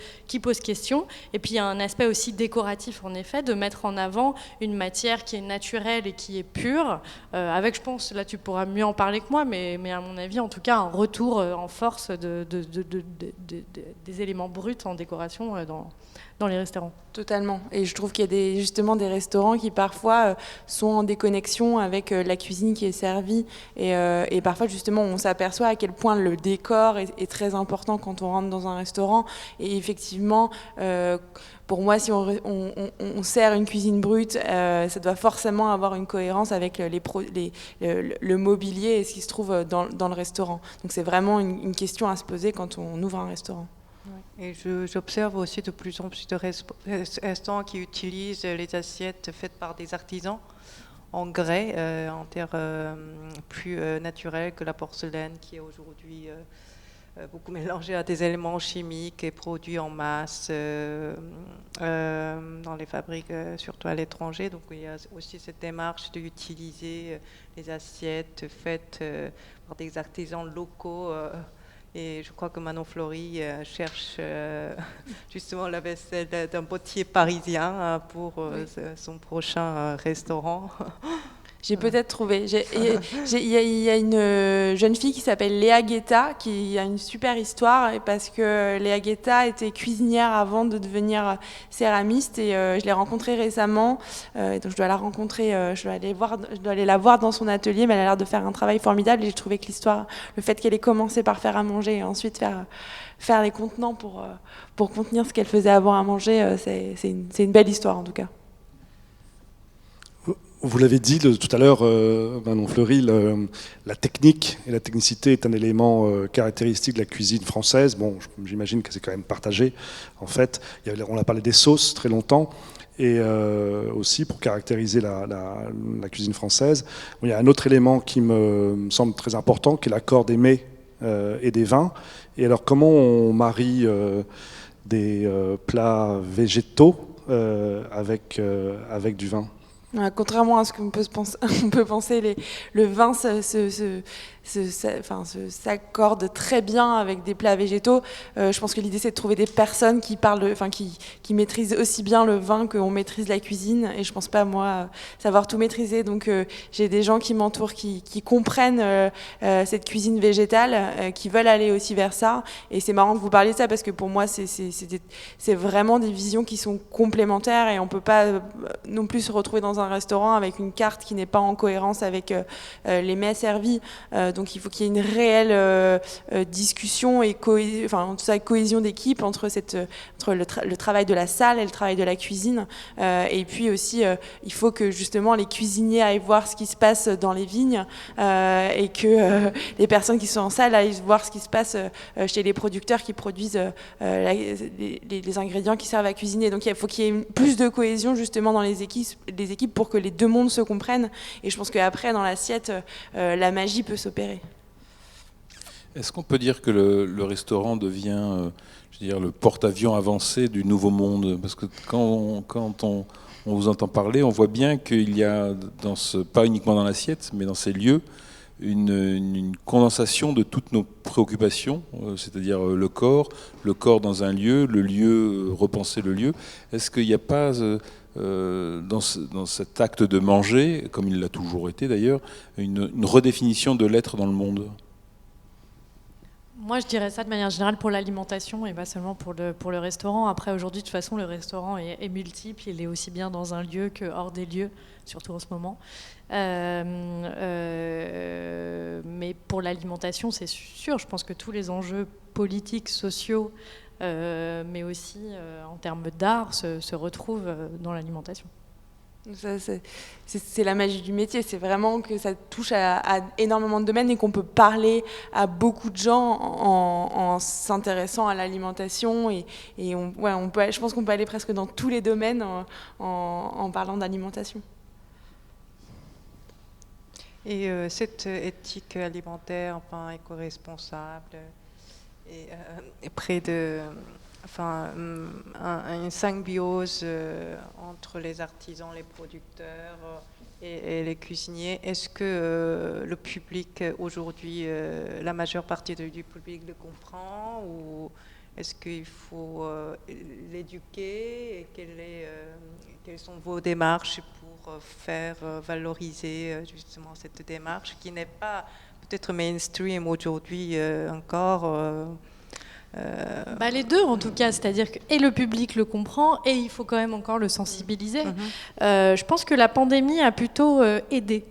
S4: question. Et puis, il y a un aspect aussi décoratif, en effet, de mettre en avant une matière qui est naturelle et qui est pure, avec, je pense, là, tu pourras mieux en parler que moi, mais à mon avis, en tout cas, un retour en force des éléments bruts en décoration dans les restaurants.
S3: Totalement. Et je trouve qu'il y a justement des restaurants qui parfois sont en déconnexion avec la cuisine qui est servie. Et parfois, justement, on s'aperçoit à quel point le décor est très important quand on rentre dans un restaurant. Et effectivement, pour moi, si on sert une cuisine brute, ça doit forcément avoir une cohérence avec le mobilier et ce qui se trouve dans le restaurant. Donc c'est vraiment une question à se poser quand on ouvre un restaurant.
S2: Et j'observe aussi de plus en plus de restaurants qui utilisent les assiettes faites par des artisans en grès, en terre plus naturelle que la porcelaine qui est aujourd'hui beaucoup mélangée à des éléments chimiques et produits en masse dans les fabriques, surtout à l'étranger. Donc il y a aussi cette démarche d'utiliser les assiettes faites par des artisans locaux. Et je crois que Manon Fleury cherche justement la vaisselle d'un bottier parisien pour son prochain restaurant.
S3: J'ai peut-être trouvé. Il y a une jeune fille qui s'appelle Léa Guetta qui a une super histoire parce que Léa Guetta était cuisinière avant de devenir céramiste et je l'ai rencontrée récemment. Donc je dois la rencontrer, je dois aller la voir dans son atelier, mais elle a l'air de faire un travail formidable et j'ai trouvé que l'histoire, le fait qu'elle ait commencé par faire à manger et ensuite faire les contenants pour contenir ce qu'elle faisait avant à manger, c'est une belle histoire en tout cas.
S1: Vous l'avez dit tout à l'heure, Manon Fleury, la technique et la technicité est un élément caractéristique de la cuisine française. Bon, j'imagine que c'est quand même partagé. En fait, on a parlé des sauces très longtemps, et aussi pour caractériser la cuisine française. Il y a un autre élément qui me semble très important, qui est l'accord des mets et des vins. Et alors, comment on marie des plats végétaux avec du vin ?
S3: Contrairement à ce qu'on peut penser, le vin, s'accorde très bien avec des plats végétaux. Je pense que l'idée, c'est de trouver des personnes qui qui maîtrisent aussi bien le vin qu'on maîtrise la cuisine. Et je pense pas, moi, savoir tout maîtriser. Donc, j'ai des gens qui m'entourent, qui comprennent cette cuisine végétale, qui veulent aller aussi vers ça. Et c'est marrant que vous parliez de ça, parce que pour moi, c'est vraiment des visions qui sont complémentaires, et on peut pas non plus se retrouver dans un restaurant avec une carte qui n'est pas en cohérence avec les mets servis. Donc il faut qu'il y ait une réelle discussion et cohésion d'équipe entre le travail de la salle et le travail de la cuisine. Et puis aussi, il faut que justement les cuisiniers aillent voir ce qui se passe dans les vignes, et que les personnes qui sont en salle aillent voir ce qui se passe chez les producteurs qui produisent les ingrédients qui servent à cuisiner. Donc il faut qu'il y ait plus de cohésion justement dans les équipes pour que les deux mondes se comprennent. Et je pense qu'après, dans l'assiette, la magie peut s'opérer.
S5: Est-ce qu'on peut dire que le restaurant devient le porte-avions avancé du nouveau monde? Parce que quand on vous entend parler, on voit bien qu'il y a, pas uniquement dans l'assiette, mais dans ces lieux, une condensation de toutes nos préoccupations, c'est-à-dire le corps dans un lieu, le lieu, repenser le lieu. Est-ce qu'il n'y a pas, dans cet acte de manger, comme il l'a toujours été d'ailleurs, une redéfinition de l'être dans le monde?
S4: Moi, je dirais ça de manière générale pour l'alimentation et pas seulement pour le restaurant. Après, aujourd'hui, de toute façon, le restaurant est multiple. Il est aussi bien dans un lieu que hors des lieux, surtout en ce moment. Mais pour l'alimentation, c'est sûr. Je pense que tous les enjeux politiques, sociaux, mais aussi en termes d'art, se retrouvent dans l'alimentation.
S3: C'est la magie du métier, c'est vraiment que ça touche à énormément de domaines et qu'on peut parler à beaucoup de gens en s'intéressant à l'alimentation, et je pense qu'on peut aller presque dans tous les domaines en parlant d'alimentation.
S2: Et cette éthique alimentaire, enfin éco-responsable, et près de... une symbiose entre les artisans, les producteurs et les cuisiniers. Est-ce que le public aujourd'hui, la majeure partie du public le comprend, ou est-ce qu'il faut l'éduquer, et quelles sont vos démarches pour faire valoriser justement cette démarche qui n'est pas peut-être mainstream aujourd'hui encore?
S4: Les deux en tout cas, c'est-à-dire que et le public le comprend et il faut quand même encore le sensibiliser. Je pense que la pandémie a plutôt aidé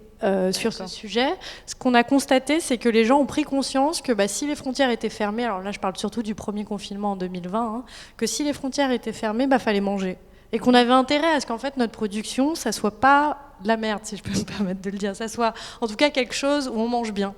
S4: sur ce sujet. Ce qu'on a constaté, c'est que les gens ont pris conscience que si les frontières étaient fermées, alors là je parle surtout du premier confinement en 2020, que si les frontières étaient fermées, fallait manger. Et qu'on avait intérêt à ce qu'en fait notre production, ça soit pas de la merde, si je peux me permettre de le dire, ça soit en tout cas quelque chose où on mange bien.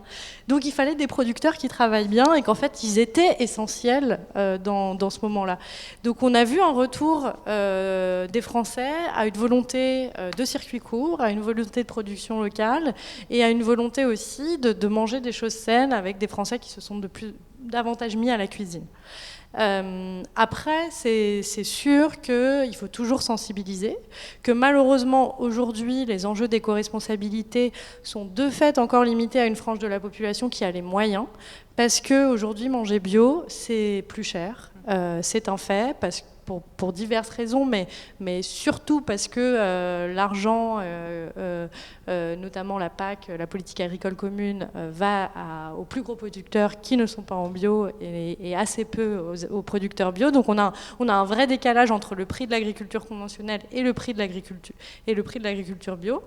S4: Donc il fallait des producteurs qui travaillent bien et qu'en fait ils étaient essentiels dans ce moment-là. Donc on a vu un retour des Français à une volonté de circuit court, à une volonté de production locale et à une volonté aussi de manger des choses saines, avec des Français qui se sont davantage mis à la cuisine. Après, c'est sûr qu'il faut toujours sensibiliser, que malheureusement aujourd'hui les enjeux d'éco-responsabilité sont de fait encore limités à une frange de la population qui a les moyens, parce qu'aujourd'hui manger bio c'est plus cher, c'est un fait, pour diverses raisons, mais surtout parce que l'argent, notamment la PAC, la politique agricole commune, va aux plus gros producteurs qui ne sont pas en bio et assez peu aux producteurs bio. Donc on a un vrai décalage entre le prix de l'agriculture conventionnelle et le prix de l'agriculture bio.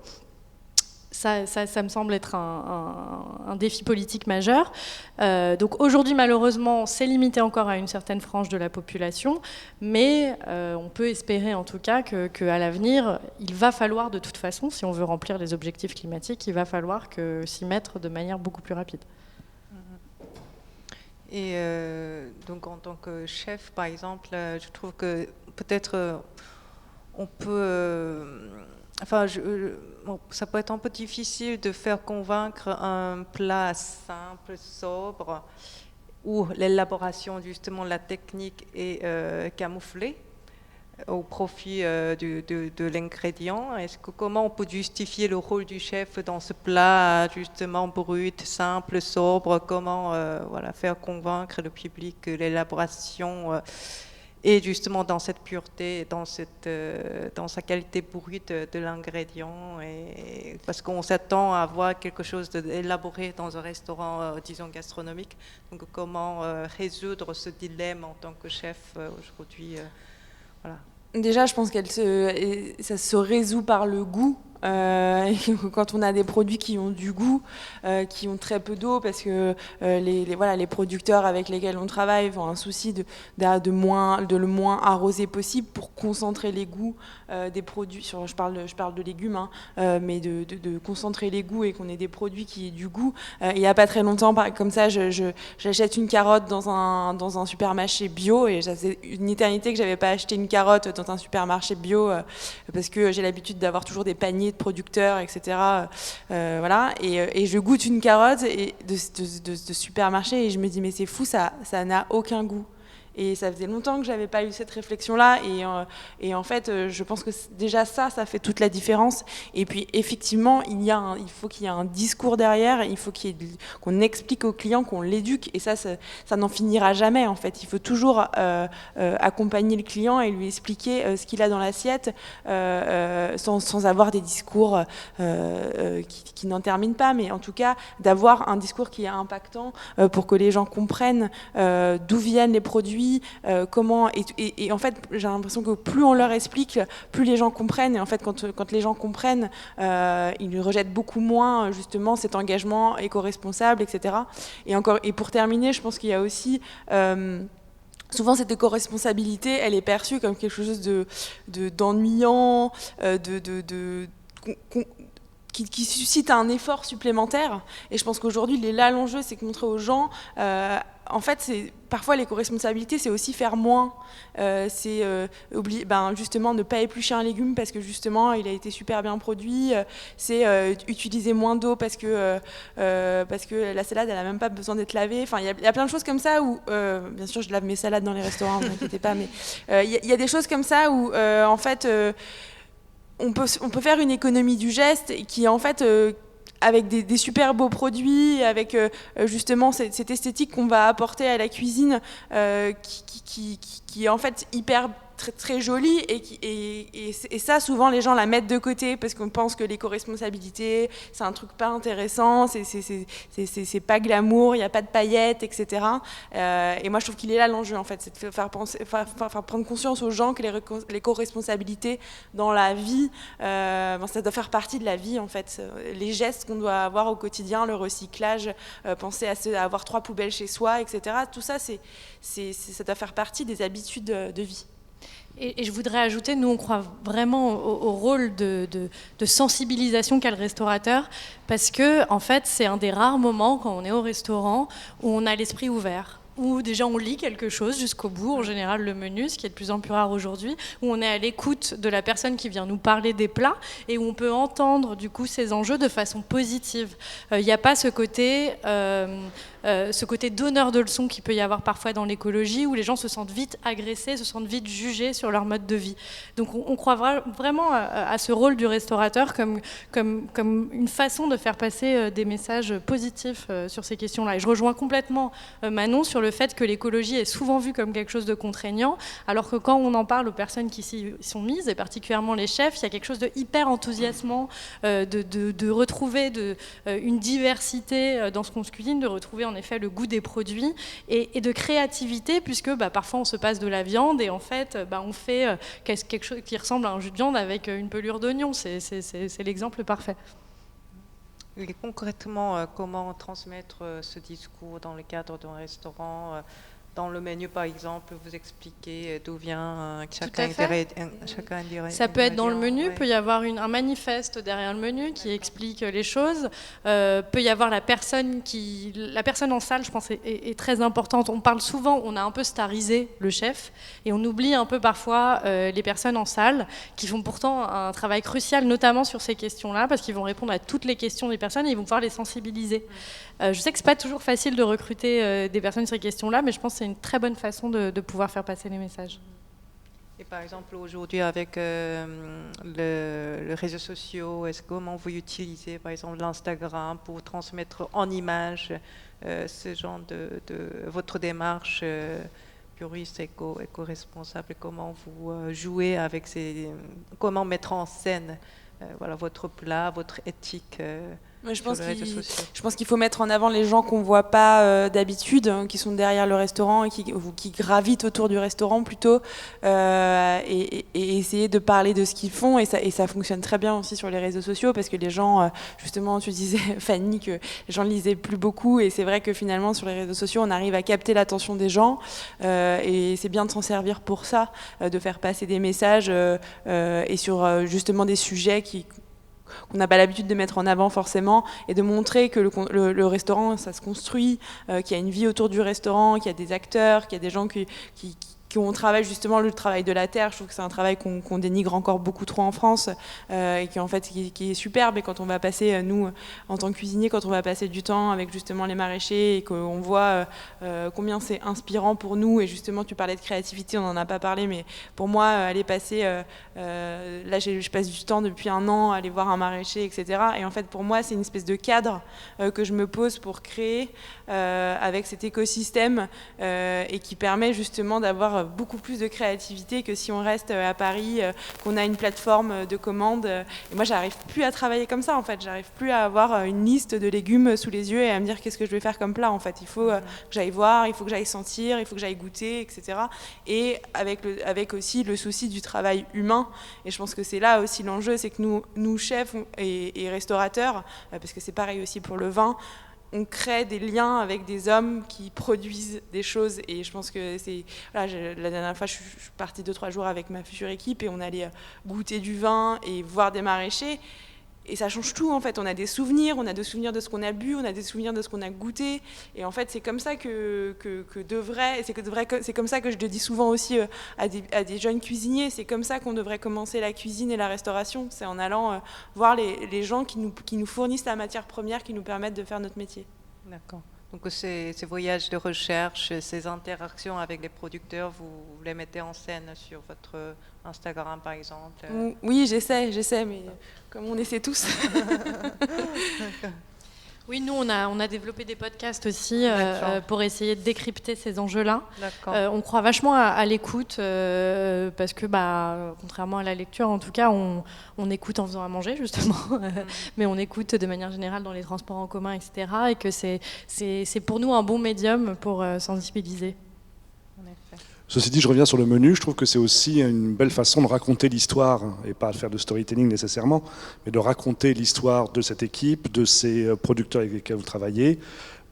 S4: Ça me semble être un défi politique majeur. Donc aujourd'hui, malheureusement, c'est limité encore à une certaine frange de la population, mais on peut espérer en tout cas qu'à l'avenir, il va falloir de toute façon, si on veut remplir les objectifs climatiques, il va falloir s'y mettre de manière beaucoup plus rapide.
S2: Et donc en tant que chef, par exemple, je trouve que peut-être on peut... ça peut être un peu difficile de faire convaincre un plat simple, sobre, où l'élaboration, justement, la technique est camouflée, au profit de l'ingrédient. Comment on peut justifier le rôle du chef dans ce plat justement brut, simple, sobre? Comment faire convaincre le public que l'élaboration est justement dans cette pureté, dans sa qualité brute de l'ingrédient, parce qu'on s'attend à voir quelque chose d'élaboré dans un restaurant, disons, gastronomique. Donc comment résoudre ce dilemme en tant que chef aujourd'hui? Voilà.
S3: Déjà, je pense ça se résout par le goût. Quand on a des produits qui ont du goût, qui ont très peu d'eau, parce que les producteurs avec lesquels on travaille ont un souci de le moins arroser possible pour concentrer les goûts des produits. Je parle de légumes, mais de concentrer les goûts et qu'on ait des produits qui aient du goût. Il n'y a pas très longtemps, comme ça, j'achète une carotte dans un supermarché bio, et ça faisait une éternité que j'avais pas acheté une carotte dans un supermarché bio, parce que j'ai l'habitude d'avoir toujours des paniers de producteurs, etc. Voilà. Et je goûte une carotte de supermarché et je me dis mais c'est fou, ça n'a aucun goût. Et ça faisait longtemps que j'avais pas eu cette réflexion-là, et en fait, je pense que déjà ça fait toute la différence. Et puis effectivement, il faut qu'il y ait un discours derrière, il faut qu'on explique au client, qu'on l'éduque, et ça n'en finira jamais. En fait, il faut toujours accompagner le client et lui expliquer ce qu'il a dans l'assiette, sans avoir des discours qui n'en terminent pas, mais en tout cas d'avoir un discours qui est impactant pour que les gens comprennent d'où viennent les produits. Comment et en fait j'ai l'impression que plus on leur explique, plus les gens comprennent, et en fait quand les gens comprennent, ils rejettent beaucoup moins justement cet engagement éco-responsable, etc. Et pour terminer, je pense qu'il y a aussi souvent, cette éco-responsabilité, elle est perçue comme quelque chose d'ennuyant, qui suscite un effort supplémentaire. Et je pense qu'aujourd'hui, l'enjeu, c'est de montrer aux gens, en fait, parfois l'éco-responsabilité, c'est aussi faire moins. C'est justement ne pas éplucher un légume parce que justement, il a été super bien produit. C'est utiliser moins d'eau parce que la salade, elle n'a même pas besoin d'être lavée. Enfin, il y a plein de choses comme ça où, bien sûr, je lave mes salades dans les restaurants, ne vous inquiétez pas, mais il y a des choses comme ça où, en fait, on peut faire une économie du geste qui, en fait, avec des super beaux produits, avec justement cette esthétique qu'on va apporter à la cuisine, qui est en fait hyper très, très jolie, et ça, souvent, les gens la mettent de côté parce qu'on pense que l'éco-responsabilité, c'est un truc pas intéressant, c'est pas glamour, il n'y a pas de paillettes, etc. Et moi, je trouve qu'il est là l'enjeu, en fait, c'est de faire prendre conscience aux gens que l'éco-responsabilité dans la vie, ça doit faire partie de la vie, en fait. Les gestes qu'on doit avoir au quotidien, le recyclage, penser à avoir 3 poubelles chez soi, etc. Tout ça, ça doit faire partie des habitudes de vie.
S4: Et je voudrais ajouter, nous on croit vraiment au rôle de sensibilisation qu'a le restaurateur, parce que en fait c'est un des rares moments quand on est au restaurant où on a l'esprit ouvert, où déjà on lit quelque chose jusqu'au bout, en général le menu, ce qui est de plus en plus rare aujourd'hui, où on est à l'écoute de la personne qui vient nous parler des plats et où on peut entendre du coup ces enjeux de façon positive. Il n'y a pas ce côté donneur de leçons qu'il peut y avoir parfois dans l'écologie, où les gens se sentent vite agressés, se sentent vite jugés sur leur mode de vie. Donc on croit vraiment à ce rôle du restaurateur comme une façon de faire passer des messages positifs sur ces questions-là. Et je rejoins complètement Manon sur le fait que l'écologie est souvent vue comme quelque chose de contraignant, alors que quand on en parle aux personnes qui s'y sont mises, et particulièrement les chefs, il y a quelque chose de hyper enthousiasmant de retrouver une diversité dans ce qu'on se cuisine, de retrouver en effet le goût des produits et de créativité, puisque parfois on se passe de la viande et en fait on fait quelque chose qui ressemble à un jus de viande avec une pelure d'oignon. C'est l'exemple parfait.
S2: Et concrètement, comment transmettre ce discours dans le cadre d'un restaurant? Dans le menu, par exemple, vous expliquez d'où vient chacun ingrédient.
S4: Ça peut être dans le menu, ouais. Peut y avoir un manifeste derrière le menu qui explique les choses. Peut y avoir la personne en salle, je pense, est très importante. On parle souvent, on a un peu starisé le chef, et on oublie un peu parfois les personnes en salle qui font pourtant un travail crucial, notamment sur ces questions-là, parce qu'ils vont répondre à toutes les questions des personnes et ils vont pouvoir les sensibiliser. Je sais que c'est pas toujours facile de recruter des personnes sur ces questions-là, mais je pense que c'est une très bonne façon de pouvoir faire passer les messages.
S2: Et par exemple, aujourd'hui, avec les réseaux sociaux, comment vous utilisez, par exemple, l'Instagram pour transmettre en images ce genre de votre démarche puriste, éco-responsable, comment vous jouez avec comment mettre en scène voilà, votre plat, votre éthique
S3: Moi,
S2: sur les réseaux sociaux.
S3: je pense qu'il faut mettre en avant les gens qu'on ne voit pas d'habitude, qui sont derrière le restaurant et qui gravitent autour du restaurant plutôt, et essayer de parler de ce qu'ils font. Et ça fonctionne très bien aussi sur les réseaux sociaux parce que les gens, justement, tu disais, Fanny, que les gens ne lisaient plus beaucoup. Et c'est vrai que finalement, sur les réseaux sociaux, on arrive à capter l'attention des gens. Et c'est bien de s'en servir pour ça, de faire passer des messages et sur justement des sujets qu'on n'a pas l'habitude de mettre en avant forcément, et de montrer que le restaurant, ça se construit, qu'il y a une vie autour du restaurant, qu'il y a des acteurs, qu'il y a des gens qui on travaille justement le travail de la terre. Je trouve que c'est un travail qu'on dénigre encore beaucoup trop en France, et qui en fait qui est superbe. Et quand on va passer, nous en tant que cuisiniers, quand on va passer du temps avec justement les maraîchers et qu'on voit combien c'est inspirant pour nous, et justement tu parlais de créativité, on n'en a pas parlé, mais pour moi aller passer là je passe du temps depuis 1 an à aller voir un maraîcher, etc. Et en fait pour moi c'est une espèce de cadre que je me pose pour créer avec cet écosystème et qui permet justement d'avoir beaucoup plus de créativité que si on reste à Paris, qu'on a une plateforme de commande. Et moi, j'arrive plus à travailler comme ça, en fait. J'arrive plus à avoir une liste de légumes sous les yeux et à me dire qu'est-ce que je vais faire comme plat, en fait. Il faut que j'aille voir, il faut que j'aille sentir, il faut que j'aille goûter, etc. Et avec aussi le souci du travail humain. Et je pense que c'est là aussi l'enjeu, c'est que nous chefs et restaurateurs, parce que c'est pareil aussi pour le vin, on crée des liens avec des hommes qui produisent des choses. Et je pense que c'est... Voilà, la dernière fois, je suis partie 2-3 jours avec ma future équipe et on allait goûter du vin et voir des maraîchers. Et ça change tout, en fait. On a des souvenirs de ce qu'on a bu, on a des souvenirs de ce qu'on a goûté. Et en fait, c'est comme ça c'est comme ça que je le dis souvent aussi à des jeunes cuisiniers. C'est comme ça qu'on devrait commencer la cuisine et la restauration. C'est en allant voir les gens qui nous fournissent la matière première, qui nous permettent de faire notre métier.
S2: D'accord. Donc ces voyages de recherche, ces interactions avec les producteurs, vous les mettez en scène sur votre Instagram, par exemple?
S3: Oui, j'essaie, mais comme on essaie tous.
S4: Oui, nous, on a développé des podcasts aussi pour essayer de décrypter ces enjeux-là. On croit vachement à l'écoute parce que, contrairement à la lecture, en tout cas, on écoute en faisant à manger, justement, mais on écoute de manière générale dans les transports en commun, etc. Et que c'est pour nous un bon médium pour sensibiliser.
S2: En effet.
S1: Ceci dit, je reviens sur le menu. Je trouve que c'est aussi une belle façon de raconter l'histoire, et pas de faire de storytelling nécessairement, mais de raconter l'histoire de cette équipe, de ces producteurs avec lesquels vous travaillez,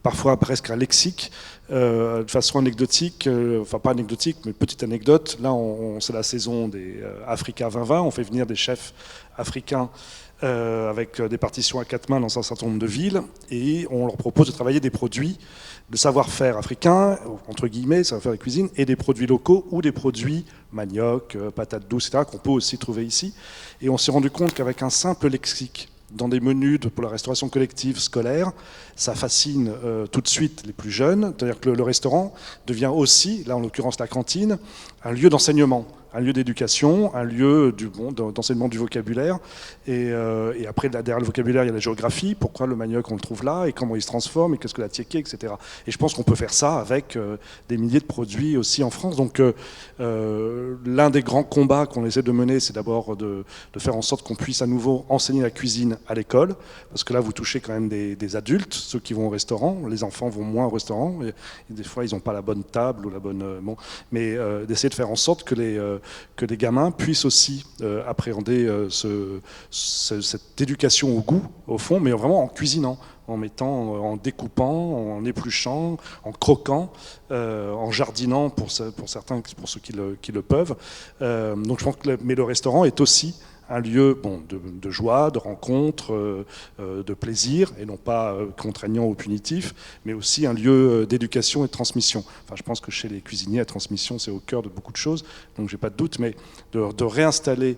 S1: parfois presque un lexique, de façon anecdotique, enfin pas anecdotique, mais petite anecdote. Là, c'est la saison des Africa 2020. On fait venir des chefs africains avec des partitions à 4 mains dans un certain nombre de villes, et on leur propose de travailler des produits de savoir-faire africain, entre guillemets, savoir-faire de cuisine, et des produits locaux ou des produits manioc, patates douces, etc., qu'on peut aussi trouver ici. Et on s'est rendu compte qu'avec un simple lexique, dans des menus pour la restauration collective scolaire, ça fascine tout de suite les plus jeunes. C'est-à-dire que le restaurant devient aussi, là en l'occurrence la cantine, un lieu d'enseignement, un lieu d'éducation, un lieu d'enseignement du vocabulaire. Et après, derrière le vocabulaire, il y a la géographie. Pourquoi le manioc, on le trouve là, et comment il se transforme, et qu'est-ce que la tiéké, etc. Et je pense qu'on peut faire ça avec des milliers de produits aussi en France. Donc l'un des grands combats qu'on essaie de mener, c'est d'abord de faire en sorte qu'on puisse à nouveau enseigner la cuisine à l'école, parce que là, vous touchez quand même des adultes, ceux qui vont au restaurant. Les enfants vont moins au restaurant, et des fois, ils n'ont pas la bonne table ou la bonne... mais d'essayer de faire en sorte que les gamins puissent aussi appréhender cette éducation au goût, au fond, mais vraiment en cuisinant, en découpant, en épluchant, en croquant, en jardinant pour certains, pour ceux qui le peuvent. Donc je pense mais le restaurant est aussi un lieu de joie, de rencontre, de plaisir, et non pas contraignant ou punitif, mais aussi un lieu d'éducation et de transmission. Enfin, je pense que chez les cuisiniers, la transmission, c'est au cœur de beaucoup de choses, donc j'ai pas de doute, mais de réinstaller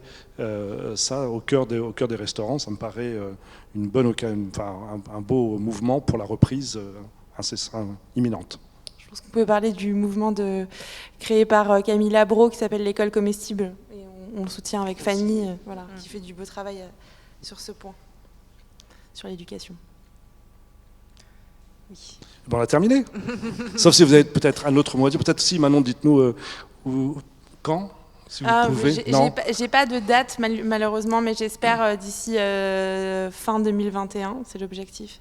S1: ça au cœur des restaurants, ça me paraît une bonne occasion, un beau mouvement pour la reprise imminente.
S2: Je
S3: pense qu'on peut parler du mouvement créé par Camille Labro qui s'appelle l'école comestible. Et on le soutient avec Fanny, voilà, qui fait du beau travail sur ce point, sur l'éducation.
S2: Oui.
S1: Bon, on a terminé. Sauf si vous avez peut-être un autre mot à dire. Peut-être si, Manon, dites-nous quand, si vous pouvez.
S3: J'ai pas de date malheureusement, mais j'espère d'ici fin 2021, c'est l'objectif.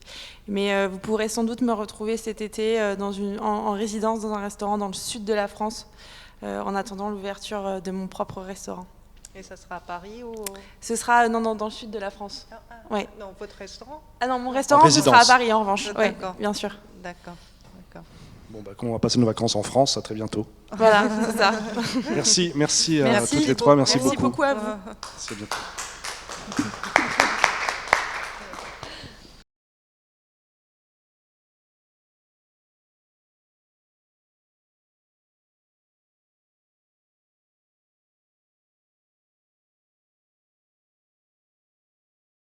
S3: Mais vous pourrez sans doute me retrouver cet été en résidence dans un restaurant dans le sud de la France, en attendant l'ouverture de mon propre restaurant.
S2: Et ça sera à Paris ou...
S3: Ce sera dans le sud de la France. Ouais.
S2: Non, votre restaurant?
S3: Ah non, mon restaurant, ce sera à Paris en revanche. Ouais, bien sûr.
S2: D'accord.
S1: Bon, bah, quand on va passer nos vacances en France, à très bientôt.
S3: Voilà, c'est ça.
S1: Merci à toutes les trois, merci beaucoup.
S3: Merci beaucoup à vous.
S1: Merci, à bientôt.